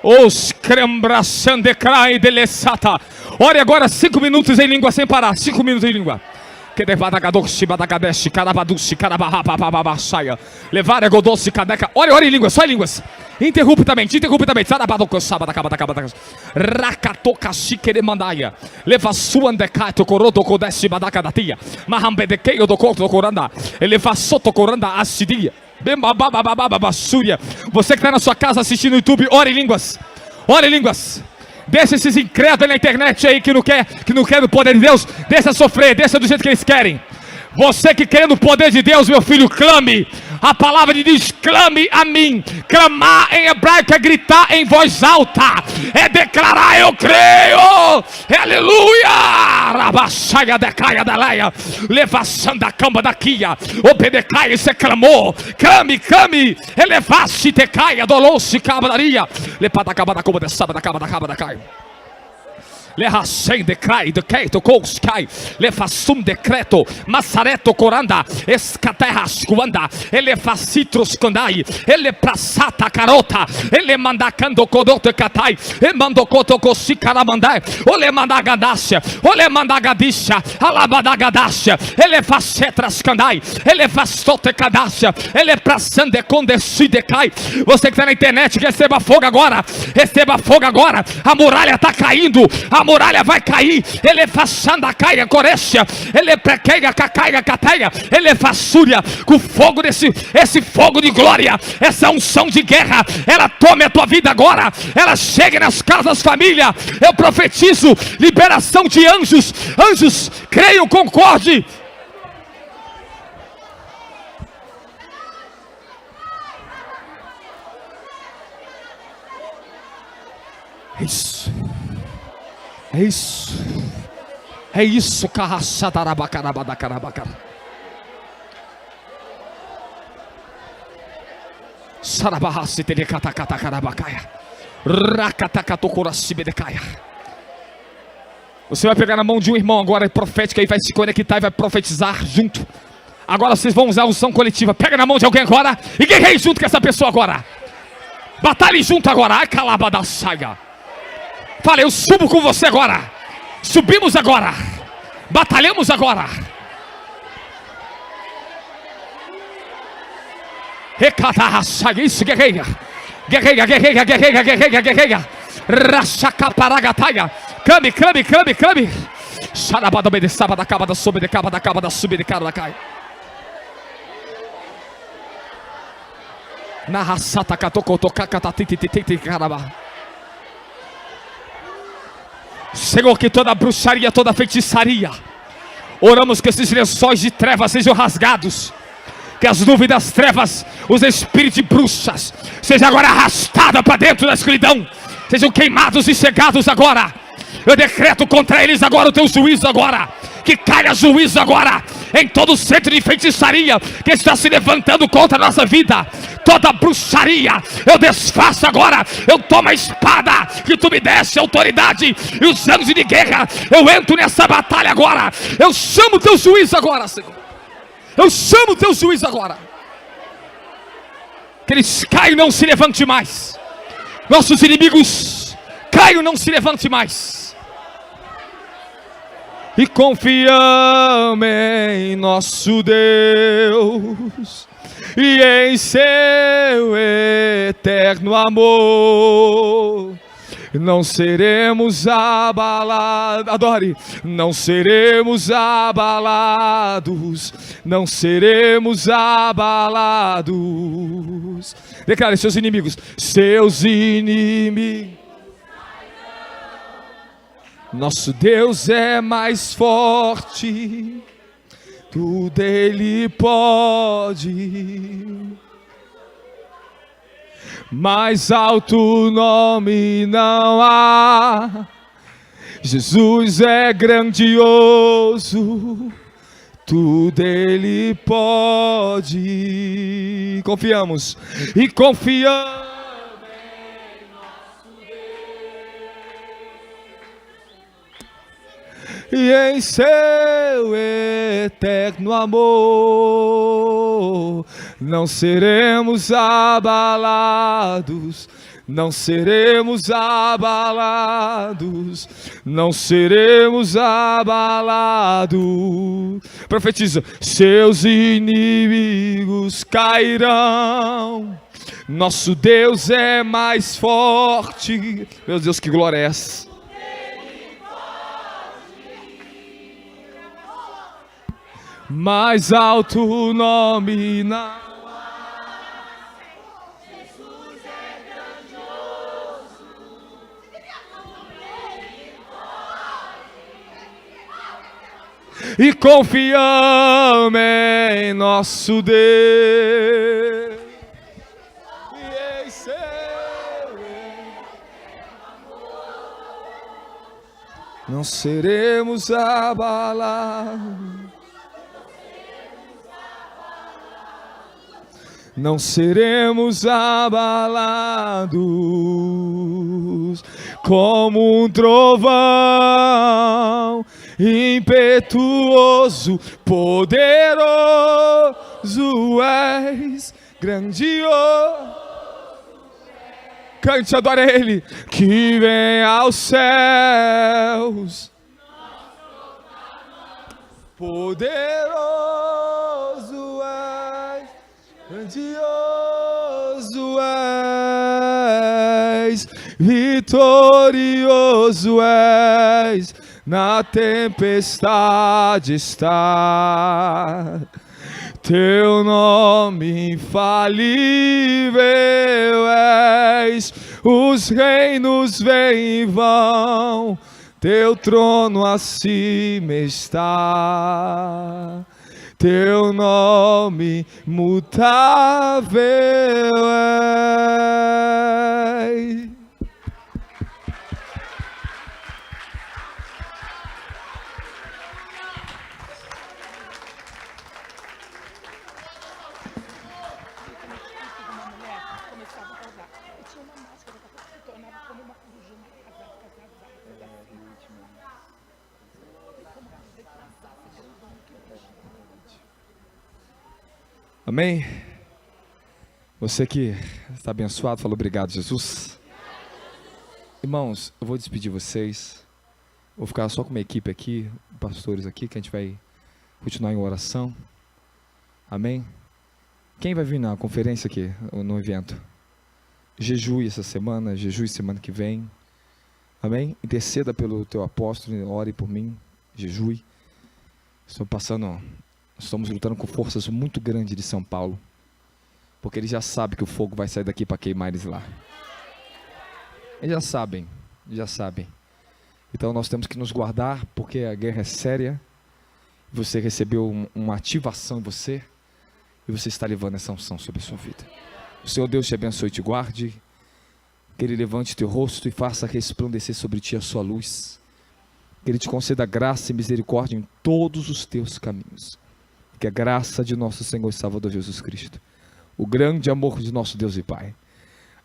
os crembraçandecrai de lesata. Ore agora 5 minutos em língua sem parar, 5 minutos em língua. Que devadagadoshi badagadeshi carabadushi carabahapapababasaia. Levar godoshi cadeca. Ore em línguas, só em línguas. Interruptamente. Sarabadoko sabadacabadacabadaca. Rakatoka shikeremandaia. Leva suandecato corodo kodeshi badacadatia. Mahambedekeio do corto coranda. Eleva soto coranda acidia. Bembabababababasúria. Você que está na sua casa assistindo no YouTube, ore em línguas. Ore em línguas. Deixa esses incrédulos na internet aí que não quer o poder de Deus. Deixa sofrer, deixa do jeito que eles querem. Você que quer no poder de Deus, meu filho, clame. A palavra de Deus, clame a mim. Clamar em hebraico é gritar em voz alta, é declarar: eu creio. Aleluia. Rabachaia da caia da leia, levaçando a camba da quia, obedecaia, você clamou. Clame, elevaste te caia, dolou-se cabadaria, lepada a caba da coma de sábado, da caba da caia. Lerracem decrai, dequeito, couscai, lefassum decreto, massareto coranda, escaterras cuanda, elefacitros condai, eleprasata carota, elemandacando codoto catai, emandocoto cosicaramandai, olemandagadácia, olemandagadicia, alabadagadácia, elefacetras candai, elefastote cadácia, eleprassande condecidecai. Você que está na internet, receba fogo agora, a muralha está caindo, a a muralha vai cair. Ele façanda caia, corecia, ele prequeia, cacaia, cateia, ele façúria, com fogo esse fogo de glória, essa unção de guerra, ela tome a tua vida agora, ela chegue nas casas, família. Eu profetizo liberação de anjos, anjos, creiam, concorde. É isso. É isso. É isso. Sarabahasi telecatacata carabacaia. Racatacatocoracibedecaya. Você vai pegar na mão de um irmão agora, profética, e vai se conectar e vai profetizar junto. Agora vocês vão usar a unção coletiva. Pega na mão de alguém agora e guerreie junto com essa pessoa agora. Batalhe junto agora. Ai, calabada saia. Fala, eu subo com você agora. Subimos agora. Batalhamos agora. Isso, guerreia. Guerreia, guerreia, guerreia, guerreia, guerreia. Rachacaparagataia. Clame, clame, clame, clame. Xarabada obedecaba da caba da sobe de caba da caba da sube de cara da caia. Na raçata catocotocacatatatitititi caraba. Senhor, que toda bruxaria, toda feitiçaria, oramos que esses lençóis de trevas sejam rasgados, que as nuvens das trevas, os espíritos de bruxas, sejam agora arrastados para dentro da escuridão, sejam queimados e cegados agora. Eu decreto contra eles agora o teu juízo agora, que caia juízo agora em todo o centro de feitiçaria que está se levantando contra a nossa vida. Toda bruxaria eu desfaço agora. Eu tomo a espada que tu me deste, autoridade e os anos de guerra. Eu entro nessa batalha agora. Eu chamo o teu juízo agora, Senhor. Eu chamo o teu juízo agora. Que eles caiam e não se levante mais. Nossos inimigos caiam e não se levante mais. E confiamos em nosso Deus e em seu eterno amor. Não seremos abalados, adore, não seremos abalados, não seremos abalados. Declare seus inimigos, nosso Deus é mais forte, tudo Ele pode. Mais alto nome não há. Jesus é grandioso, tudo Ele pode. Confiamos e confiamos. E em seu eterno amor não seremos abalados, não seremos abalados, não seremos abalados. Profetiza, seus inimigos cairão, nosso Deus é mais forte. Meu Deus, que glória é essa? Mais alto nome não há. Jesus é grandioso. E confiamos em nosso Deus. E em seu não seremos abalados. Não seremos abalados, como um trovão impetuoso, poderoso és, grandioso. Cante, adore Ele, que vem aos céus, poderoso és, grandioso és, vitorioso és, na tempestade está. Teu nome infalível és, os reinos vêm e vão, teu trono acima está. Teu nome mutável é. Amém? Você que está abençoado, fala obrigado, Jesus. Irmãos, eu vou despedir vocês. Vou ficar só com uma equipe aqui, pastores aqui, que a gente vai continuar em oração. Amém? Quem vai vir na conferência aqui, no evento? Jejue essa semana, jejue semana que vem. Amém? Interceda pelo teu apóstolo, ore por mim, jejue. Estamos lutando com forças muito grandes de São Paulo, porque eles já sabem que o fogo vai sair daqui para queimar eles lá. Eles já sabem. Então nós temos que nos guardar, porque a guerra é séria. Você recebeu uma ativação em você, e você está levando essa unção sobre a sua vida. O Senhor Deus te abençoe e te guarde, que Ele levante teu rosto e faça resplandecer sobre ti a sua luz, que Ele te conceda graça e misericórdia em todos os teus caminhos. Que a graça de nosso Senhor e Salvador Jesus Cristo, o grande amor de nosso Deus e Pai,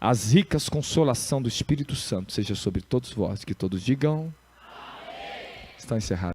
as ricas consolação do Espírito Santo seja sobre todos vós, que todos digam. Amém. Está encerrado.